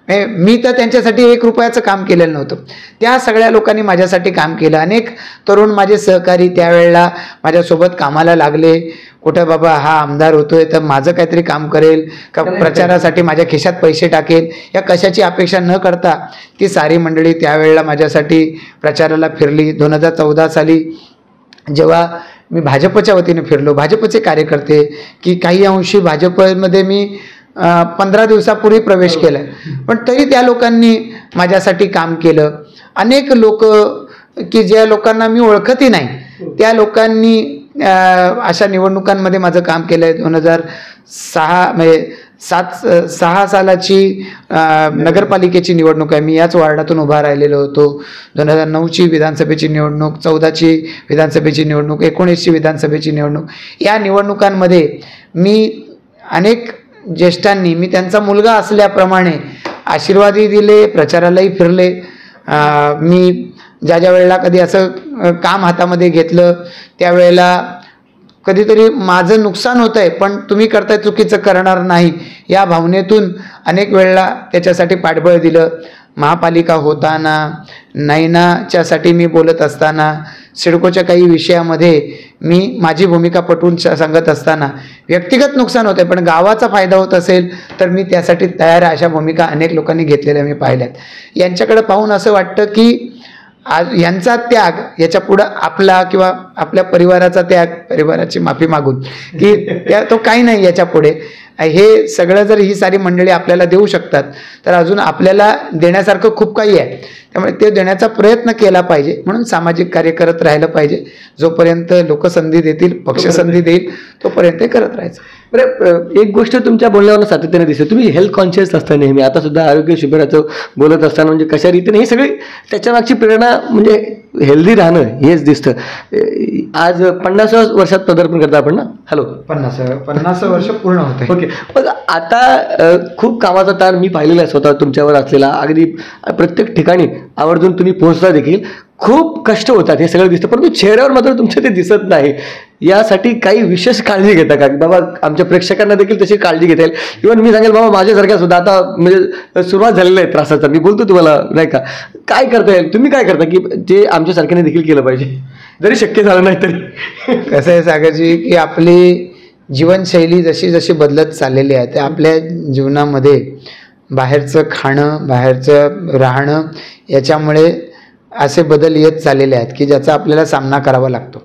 मी तर त्यांच्यासाठी 1 रुपयाचं काम केलेलं नव्हतं. त्या सगळ्या लोकांनी माझ्यासाठी काम केलं. अनेक तरुण माझे सहकारी त्यावेळेला माझ्यासोबत कामाला लागले. कुठं बाबा हा आमदार होतोय तर माझं काहीतरी काम करेल का, प्रचारासाठी माझ्या खिशात पैसे टाकेल, या कशाची अपेक्षा न करता ती सारी मंडळी त्यावेळेला माझ्यासाठी प्रचाराला फिरली. 2014 साली जेव्हा मी भाजपच्या वतीने फिरलो, भाजपचे कार्यकर्ते, की काही अंशी भाजपमध्ये मी 15 दिवसापूर्वी प्रवेश केला, पण तरी त्या लोकांनी माझ्यासाठी काम केलं. अनेक लोक की ज्या लोकांना मी ओळखतही नाही त्या लोकांनी अशा निवडणुकांमध्ये माझं काम केलं आहे. 2006 म्हणजे 6 सालाची नगरपालिकेची निवडणूक आहे. मी याच वार्डातून उभा राहिलेलो होतो. 2009ची विधानसभेची निवडणूक, 14ची विधानसभेची निवडणूक, 19ची विधानसभेची निवडणूक. या निवडणुकांमध्ये मी अनेक ज्येष्ठांनी, मी त्यांचा मुलगा असल्याप्रमाणे आशीर्वादही दिले, प्रचारालाही फिरले. मी ज्या वेळेला कधी असं काम हातामध्ये घेतलं त्यावेळेला कधीतरी माझं नुकसान होतं आहे पण तुम्ही करताय चुकीचं करणार नाही या भावनेतून अनेक वेळेला त्याच्यासाठी पाठबळ दिलं. महापालिका होताना, नैनाच्यासाठी मी बोलत असताना, सिडकोच्या काही विषयामध्ये मी माझी भूमिका पटवून सांगत असताना व्यक्तिगत नुकसान होतं पण गावाचा फायदा होत असेल तर मी त्यासाठी तयार आहे. अशा भूमिका अनेक लोकांनी घेतलेल्या मी पाहिल्यात. यांच्याकडे पाहून असं वाटतं की आज यांचा त्याग याच्या पुढं आपला किंवा आपल्या परिवाराचा त्याग, परिवाराची माफी मागून की तो काही नाही याच्या पुढे. हे सगळं जर ही सारी मंडळी आपल्याला देऊ शकतात तर अजून आपल्याला देण्यासारखं खूप काही आहे. त्यामुळे ते देण्याचा प्रयत्न केला पाहिजे. म्हणून सामाजिक कार्य करत राहिलं पाहिजे. जोपर्यंत लोक संधी देतील, पक्ष संधी देईल तोपर्यंत करत राहायचं. बरं, एक गोष्ट तुमच्या बोलण्यावर सातत्याने दिसते, तुम्ही हेल्थ कॉन्शियस असता नेहमी. आता सुद्धा आरोग्य शिबिराचं बोलत असताना म्हणजे कशा रीतीने हे सगळे त्याच्यामागची प्रेरणा म्हणजे हेल्दी राहणं हेच दिसतं. आज 50व्या वर्षात पदार्पण करता आपण ना. हॅलो, 50 वर्ष पूर्ण होते. ओके. मग आता खूप कामाचा ताण मी पाहिलेला आहे स्वतः तुमच्यावर असलेला. अगदी प्रत्येक ठिकाणी आवर्जून तुम्ही पोहोचता देखील. खूप कष्ट होतात हे सगळं दिसतं, परंतु चेहऱ्यावर मात्र तुमच्या ते दिसत नाही. यासाठी काही विशेष काळजी घेता का बाबा? आमच्या प्रेक्षकांना देखील तशी काळजी घेता येईल. इव्हन मी सांगेल बाबा माझ्यासारख्या सुद्धा आता म्हणजे सुरुवात झालेला आहे त्रासाचा. मी बोलतो तुम्हाला नाही का, काय करता येईल, तुम्ही काय करता की जे आमच्यासारख्याने देखील केलं पाहिजे जरी शक्य झालं नाही तरी? कसं आहे सागरजी की आपली जीवनशैली जशी जशी बदलत चाललेली आहे त्या आपल्या जीवनामध्ये बाहेरचं खाणं, बाहेरचं राहणं याच्यामुळे असे बदल येत चाललेले आहेत की ज्याचा आपल्याला सामना करावा लागतो.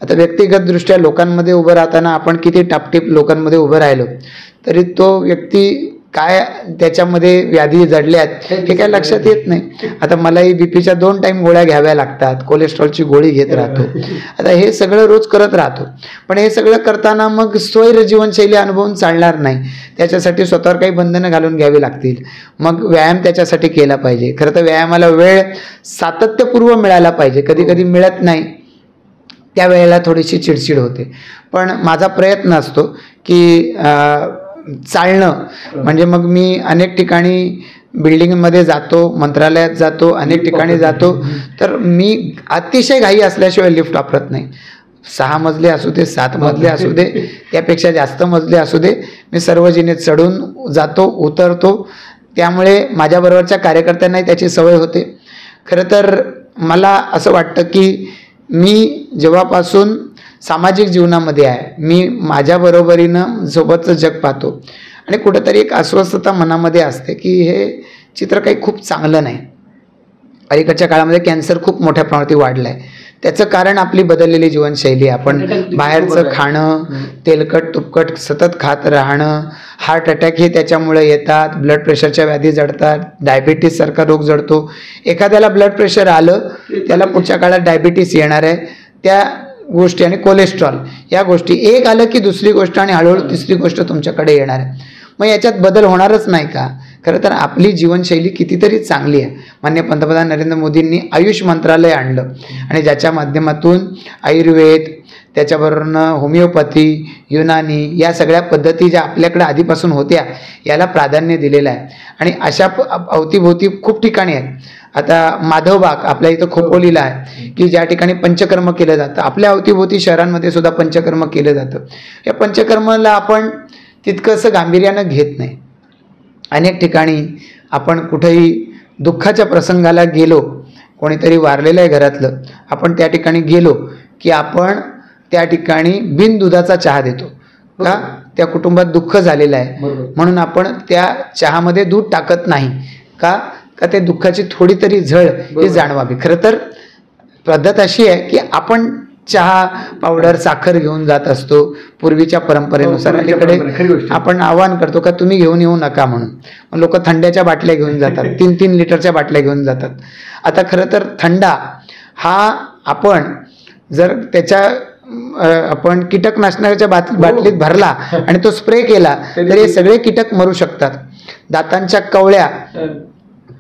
आता व्यक्तिगतदृष्ट्या लोकांमध्ये उभं राहताना आपण किती टापटीप लोकांमध्ये उभं राहिलो तरी तो व्यक्ती काय त्याच्यामध्ये व्याधी जडल्यात हे काय लक्षात येत नाही. आता मलाही बीपीच्या 2 टाईम गोळ्या घ्याव्या लागतात, कोलेस्ट्रॉलची गोळी घेत राहतो. आता हे सगळं रोज करत राहतो, पण हे सगळं करताना मग स्वैर जीवनशैली अनुभवून चालणार नाही. त्याच्यासाठी स्वतःवर काही बंधनं घालून घ्यावी लागतील. मग व्यायाम त्याच्यासाठी केला पाहिजे. खरं तर व्यायामाला वेळ सातत्यपूर्व मिळाला पाहिजे. कधी कधी मिळत नाही, त्यावेळेला थोडीशी चिडचिड होते. पण माझा प्रयत्न असतो की चालणं म्हणजे मग मी अनेक ठिकाणी बिल्डिंगमध्ये जातो, मंत्रालयात जातो, अनेक ठिकाणी जातो, तर मी अतिशय घाई असल्याशिवाय लिफ्ट वापरत नाही. 6 मजले असू दे, 7 मजले असू दे, त्यापेक्षा जास्त मजले असू दे, मी सर्व जिने चढून जातो, उतरतो. त्यामुळे माझ्याबरोबरच्या कार्यकर्त्यांनाही त्याची सवय होते. खरं तर मला असं वाटतं की मी जेव्हापासून सामाजिक जीवनामध्ये आहे, मी माझ्याबरोबरीनं सोबतचं जग पाहतो आणि कुठंतरी एक अस्वस्थता मनामध्ये असते की हे चित्र काही खूप चांगलं नाही. अलीकडच्या काळामध्ये कॅन्सर खूप मोठ्या प्रमाणात वाढला आहे. त्याचं कारण आपली बदललेली जीवनशैली. आपण बाहेरचं खाणं, तेलकट तुपकट सतत खात राहणं, हार्ट अटॅक हे त्याच्यामुळे येतात, ब्लड प्रेशरच्या व्याधी जडतात, डायबिटीससारखा रोग जडतो. एखाद्याला ब्लड प्रेशर आलं त्याला पुढच्या काळात डायबिटीस येणार आहे. त्या गोष्टी आणि कोलेस्ट्रॉल या गोष्टी एक आलं की दुसरी गोष्ट आणि हळूहळू तिसरी गोष्ट तुमच्याकडे येणार आहे. मग याच्यात बदल होणारच नाही का? खरं तर आपली जीवनशैली कितीतरी चांगली आहे. माननीय पंतप्रधान नरेंद्र मोदींनी आयुष मंत्रालय आणलं आणि ज्याच्या माध्यमातून आयुर्वेद, त्याच्याबरोबरनं होमिओपॅथी, युनानी या सगळ्या पद्धती ज्या आपल्याकडे आधीपासून होत्या याला प्राधान्य दिलेलं आहे. आणि अशा अवतीभोवती खूप ठिकाणी आहेत. आता माधवबाग आपल्या इथं खोपोलीला आहे की ज्या ठिकाणी पंचकर्म केलं जातं. आपल्या अवतीभोवती शहरांमध्ये सुद्धा पंचकर्म केलं जातं. या पंचकर्माला आपण तितकंसं गांभीर्यानं घेत नाही. अनेक ठिकाणी आपण कुठेही दुःखाच्या प्रसंगाला गेलो, कोणीतरी वारलेलं आहे घरातलं, आपण त्या ठिकाणी गेलो की आपण त्या ठिकाणी बिन दुधाचा चहा देतो का, त्या कुटुंबात दुःख झालेलं आहे म्हणून आपण त्या चहामध्ये दूध टाकत नाही का ते दुःखाची थोडी तरी झळ ही जाणवावी. खरं तर पद्धत अशी आहे की आपण चहा पावडर साखर घेऊन जात असतो पूर्वीच्या परंपरेनुसार. अलीकडे आपण आवाहन करतो का तुम्ही घेऊन येऊ नका म्हणून. मग लोक थंड्याच्या बाटल्या घेऊन जातात, 3-3 लिटरच्या बाटल्या घेऊन जातात. आता खरं तर थंडा हा आपण जर त्याच्या आपण कीटकनाशकाच्या बाटलीत भरला आणि तो स्प्रे केला तर हे सगळे कीटक मरू शकतात. दातांच्या कवळ्या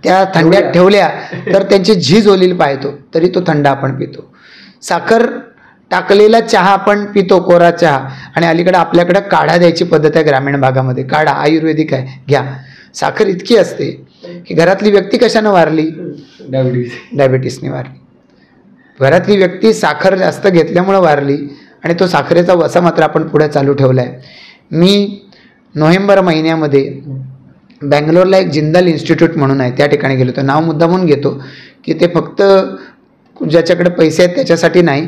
त्या थंड्यात ठेवल्या तर त्यांची झीज ओलील पाहतो तरी तो थंडा आपण पितो. साखर टाकलेला चहा आपण पितो, कोरा चहा. आणि अलीकडे आपल्याकडे काढा द्यायची पद्धत आहे ग्रामीण भागामध्ये. काढा आयुर्वेदिक आहे, घ्या. साखर इतकी असते की घरातली व्यक्ती कशानं वारली, डायबिटीसने वारली. घरातली व्यक्ती साखर जास्त घेतल्यामुळं वारली आणि तो साखरेचा वसा मात्र आपण पुढे चालू ठेवला आहे. मी नोव्हेंबर महिन्यामध्ये बँगलोरला एक जिंदाल इन्स्टिट्यूट म्हणून आहे त्या ठिकाणी गेलो होतो. नाव मुद्दामून घेतो की ते फक्त ज्याच्याकडे पैसे आहेत त्याच्यासाठी नाही,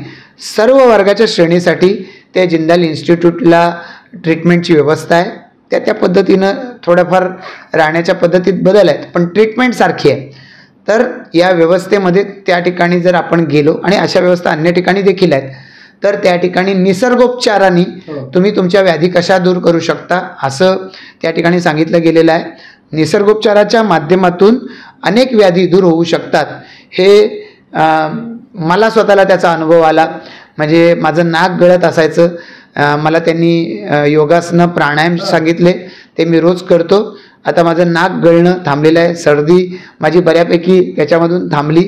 सर्व वर्गाच्या श्रेणीसाठी त्या जिंदाल इन्स्टिट्यूटला ट्रीटमेंटची व्यवस्था आहे. त्या पद्धतीनं थोड्याफार राहण्याच्या पद्धतीत बदल आहेत पण ट्रीटमेंट सारखी आहे. तर या व्यवस्थेमध्ये त्या ठिकाणी जर आपण गेलो आणि अशा व्यवस्था अन्य ठिकाणी देखील आहेत तर त्या ठिकाणी निसर्गोपचाराने तुम्ही तुमच्या व्याधी कशा दूर करू शकता असं त्या ठिकाणी सांगितलं गेलेलं आहे. निसर्गोपचाराच्या माध्यमातून अनेक व्याधी दूर होऊ शकतात. हे मला स्वतःला त्याचा अनुभव आला. म्हणजे माझं नाक गळत असायचं, मला त्यांनी योगासनं प्राणायाम सांगितले, ते मी रोज करतो. आता माझं नाक गळणं थांबलेलं आहे, सर्दी माझी बऱ्यापैकी त्याच्यामधून थांबली.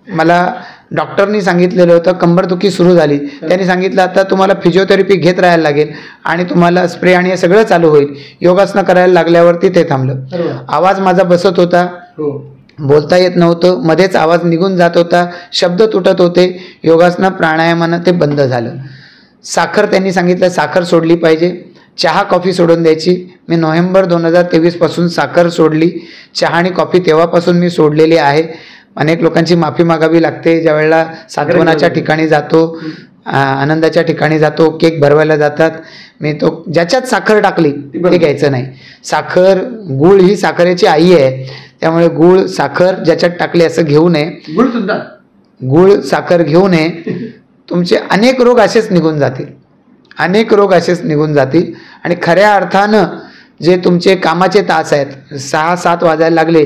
मला डॉक्टरनी सांगितलेलं होतं कंबरदुखी सुरू झाली, त्यांनी सांगितलं आता तुम्हाला फिजिओथेरपी घेत राहायला लागेल आणि तुम्हाला स्प्रे आणि हे सगळं चालू होईल. योगासनं करायला लागल्यावरती ते थांबलं. आवाज माझा बसत होता, बोलता येत नव्हतं, मध्येच आवाज निघून जात होता, शब्द तुटत होते. योगासनं प्राणायामानं ते बंद झालं. साखर त्यांनी सांगितलं साखर सोडली पाहिजे, चहा कॉफी सोडून द्यायची. मी नोव्हेंबर 2023 पासून साखर सोडली. चहा आणि कॉफी तेव्हापासून मी सोडलेली आहे. अनेक लोकांची माफी मागावी लागते. ज्या वेळेला सांत्वनाच्या ठिकाणी जातो, आनंदाच्या ठिकाणी जातो, केक भरवायला जातात, मी तो ज्याच्यात साखर टाकली ते घ्यायचं नाही. साखर, गूळ ही साखरेची आई आहे, त्यामुळे गूळ साखर ज्याच्यात टाकली असं घेऊ नये. गूळ साखर घेऊ नये. तुमचे अनेक रोग असेच निघून जातील, अनेक रोग असेच निघून जातील. आणि खऱ्या अर्थानं जे तुमचे कामाचे तास आहेत, 6-7 वाजायला लागले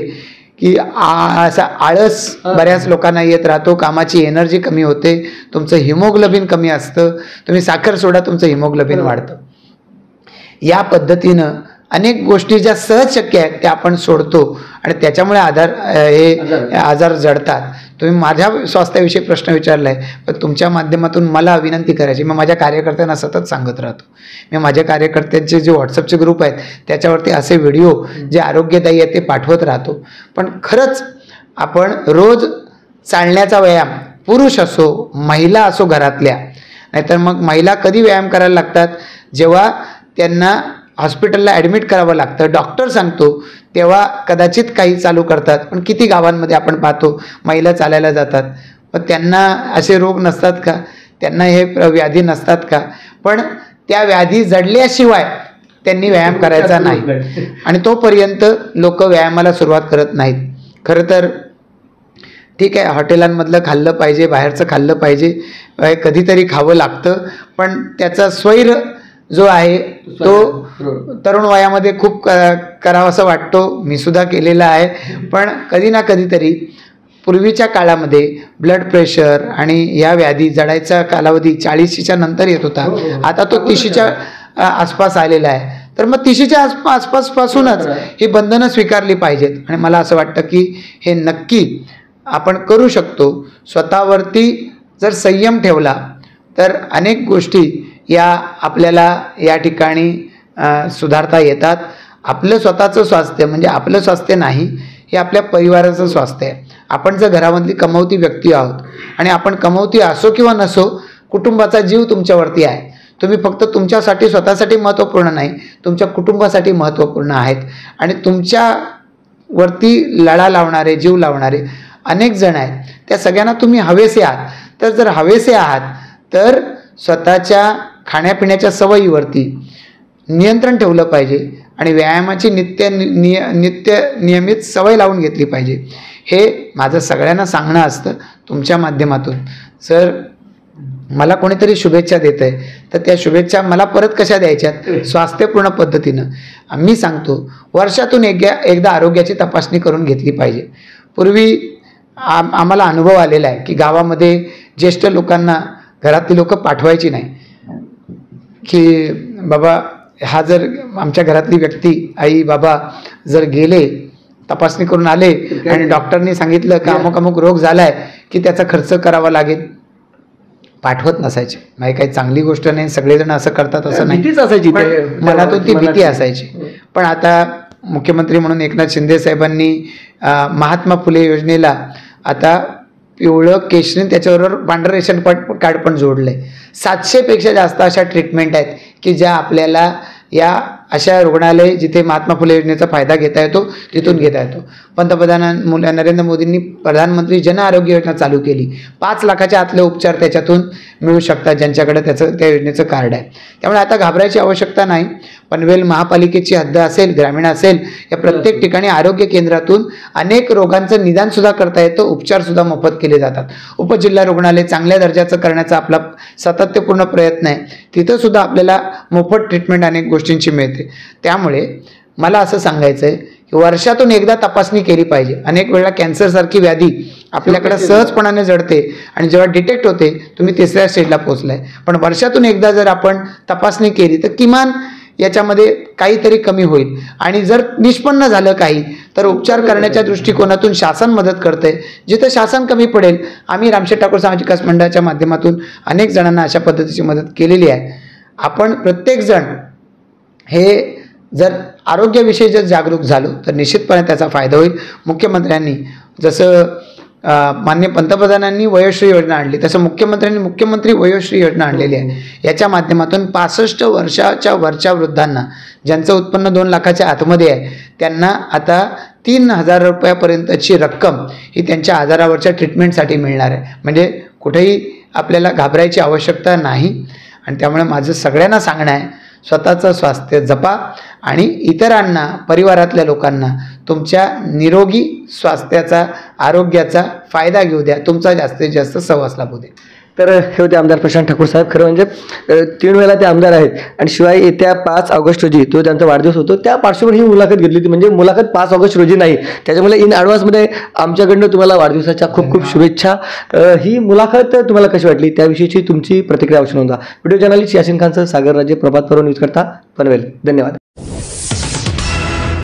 की असा आळस बऱ्याच लोकांना येत राहतो, कामाची एनर्जी कमी होते, तुमचं हिमोग्लोबिन कमी असतं. तुम्ही साखर सोडा, तुमचं हिमोग्लोबिन वाढतं. या पद्धतीनं अनेक गोष्टी ज्या सहज शक्य आहेत त्या आपण सोडतो आणि त्याच्यामुळे आजार जडतात. तुम्ही माझ्या स्वास्थ्याविषयी प्रश्न विचारलाय, पण तुमच्या माध्यमातून मला विनंती करायची, मी माझ्या कार्यकर्त्यांना सतत सांगत राहतो. मी माझ्या कार्यकर्त्यांचे जे व्हॉट्सअपचे ग्रुप आहेत त्याच्यावरती असे व्हिडिओ जे आरोग्यदायी आहेत ते पाठवत राहतो. पण खरंच आपण रोज चालण्याचा व्यायाम, पुरुष असो महिला असो घरातल्या, नाहीतर मग महिला कधी व्यायाम करायला लागतात, जेव्हा त्यांना हॉस्पिटलला ॲडमिट करावं लागतं, डॉक्टर सांगतो तेव्हा कदाचित काही चालू करतात. पण किती गावांमध्ये आपण पाहतो महिला चालायला जातात, पण त्यांना असे रोग नसतात का, त्यांना हे व्याधी नसतात का, पण त्या व्याधी जडल्याशिवाय त्यांनी व्यायाम करायचा नाही आणि तोपर्यंत लोक व्यायामाला सुरुवात करत नाहीत. खरं तर ठीक आहे, हॉटेलांमधलं खाल्लं पाहिजे, बाहेरचं खाल्लं पाहिजे, कधीतरी खावं लागतं, पण त्याचा स्वैर जो आहे तो तरुण वयामध्ये खूप करावासा वाटतो. मी सुद्धा केलेला आहे. पण कधी ना कधीतरी पूर्वीच्या काळामध्ये ब्लड प्रेशर आणि या व्याधी जडायचा कालावधी 40च्या नंतर येत होता, आता तो 30च्या आसपास आलेला आहे. तर मग 30च्या आसपासपासूनच ही बंधनं स्वीकारली पाहिजेत आणि मला असं वाटतं की हे नक्की आपण करू शकतो. स्वतःवरती जर संयम ठेवला तर अनेक गोष्टी या आपल्याला या ठिकाणी सुधारता येतात. आपलं स्वतःचं स्वास्थ्य म्हणजे आपलं स्वास्थ्य नाही, हे आपल्या परिवाराचं स्वास्थ्य आहे. आपण जर घरामधली कमवती व्यक्ती आहोत आणि आपण कमवती असो किंवा नसो, कुटुंबाचा जीव तुमच्यावरती आहे. तुम्ही फक्त तुमच्यासाठी स्वतःसाठी महत्त्वपूर्ण नाही, तुमच्या कुटुंबासाठी महत्त्वपूर्ण आहेत. आणि तुमच्यावरती लढा लावणारे, जीव लावणारे अनेक जण आहेत. त्या सगळ्यांना तुम्ही हवेसे आहात. तर जर हवेसे आहात तर स्वतःच्या खाण्यापिण्याच्या सवयीवरती नियंत्रण ठेवलं पाहिजे आणि व्यायामाची नियमित सवय लावून घेतली पाहिजे. हे माझं सगळ्यांना सांगणं असतं तुमच्या माध्यमातून. जर मला कोणीतरी शुभेच्छा देत आहे तर त्या शुभेच्छा मला परत कशा द्यायच्यात? स्वास्थ्यपूर्ण पद्धतीनं. मी सांगतो, वर्षातून एकदा आरोग्याची तपासणी करून घेतली पाहिजे. पूर्वी आम्हाला अनुभव आलेला आहे की गावामध्ये ज्येष्ठ लोकांना घरातली लोक पाठवायची नाही, की बाबा हा जर आमच्या घरातली व्यक्ती आई बाबा जर गेले, तपासणी करून आले आणि डॉक्टरनी सांगितलं की अमुक अमुक रोग झालाय की त्याचा खर्च करावा लागेल, पाठवत नसायचे. म्हणजे काही चांगली गोष्ट नाही, सगळेजण असं करतात असं नाही, भीतीच असायची, मनातून ती भीती असायची. पण आता मुख्यमंत्री म्हणून एकनाथ शिंदे साहेबांनी महात्मा फुले योजनेला आता पिवळं केशरी त्याच्याबरोबर पांढरं रेशन कार्ड पण जोडलंय. 700पेक्षा जास्त अशा ट्रीटमेंट आहेत की ज्या आपल्याला या अशा रुग्णालय जिथे महात्मा फुले योजनेचा फायदा घेता येतो तिथून घेता येतो. पंतप्रधान नरेंद्र मोदींनी प्रधानमंत्री जन आरोग्य योजना चालू केली. 5 लाखाच्या आतले उपचार त्याच्यातून मिळू शकतात ज्यांच्याकडे त्या योजनेचं कार्ड आहे. त्यामुळे आता घाबरायची आवश्यकता नाही. पनवेल महापालिकेची हद्द असेल, ग्रामीण असेल, या प्रत्येक ठिकाणी आरोग्य केंद्रातून अनेक रोगांचं निदानसुद्धा करता येतं, उपचारसुद्धा मोफत केले जातात. उपजिल्हा रुग्णालय चांगल्या दर्जाचं करण्याचा आपला सातत्यपूर्ण प्रयत्न आहे. तिथंसुद्धा आपल्याला मोफत ट्रीटमेंट अनेक गोष्टींची मिळते. त्यामुळे मला असं सांगायचं आहे की वर्षातून एकदा तपासणी केली पाहिजे. अनेक वेळा कॅन्सरसारखी व्याधी आपल्याकडे सहजपणाने जडते आणि जेव्हा डिटेक्ट होते तुम्ही 3ऱ्या स्टेजला पोहोचलाय. पण वर्षातून एकदा जर आपण तपासणी केली तर किमान याच्यामध्ये काहीतरी कमी होईल. आणि जर निष्पन्न झालं काही तर उपचार करण्याच्या दृष्टिकोनातून शासन मदत करते. जिथं शासन कमी पडेल, आम्ही रामशेठ ठाकूर सामाजिक विकास मंडळाच्या माध्यमातून अनेक जणांना अशा पद्धतीची मदत केलेली आहे. आपण प्रत्येकजण हे जर आरोग्याविषयी जर जागरूक झालो तर निश्चितपणे त्याचा फायदा होईल. मुख्यमंत्र्यांनी जसं माननीय पंतप्रधानांनी वयोश्री योजना आणली, तसं मुख्यमंत्र्यांनी मुख्यमंत्री वयोश्री योजना आणलेली आहे. याच्या माध्यमातून 65 वर्षाच्या वरच्या वृद्धांना ज्यांचं उत्पन्न 2 लाखाच्या आतमध्ये आहे त्यांना आता 3,000 रुपयापर्यंतची रक्कम ही त्यांच्या आजारावरच्या ट्रीटमेंटसाठी मिळणार आहे. म्हणजे कुठेही आपल्याला घाबरायची आवश्यकता नाही. आणि त्यामुळे माझं सगळ्यांना सांगणं आहे, स्वतःचं स्वास्थ्य जपा आणि इतरांना, परिवारातल्या लोकांना तुमच्या निरोगी स्वास्थ्याचा, आरोग्याचा फायदा घेऊ द्या. तुमचा जास्तीत जास्त सहवास लाभू द्या. तर हे होते आमदार प्रशांत ठाकूर साहेब. खरं म्हणजे 3 वेळेला ते आमदार आहेत आणि शिवाय येत्या 5 ऑगस्ट रोजी तो त्यांचा वाढदिवस होतो, त्या पार्श्वभूमीवर ही मुलाखत घेतली होती. म्हणजे मुलाखत 5 ऑगस्ट रोजी नाही, त्याच्यामुळे इन ॲडव्हान्समध्ये आमच्याकडनं तुम्हाला वाढदिवसाच्या खूप खूप शुभेच्छा. ही मुलाखत तुम्हाला कशी वाटली त्याविषयीची तुमची प्रतिक्रिया अवश्य नोंदवा. व्हिडिओ जर्नलिस्ट यासिन खानसह सागर राजे, प्रभात पर्व न्यूज करता, पनवेल. धन्यवाद.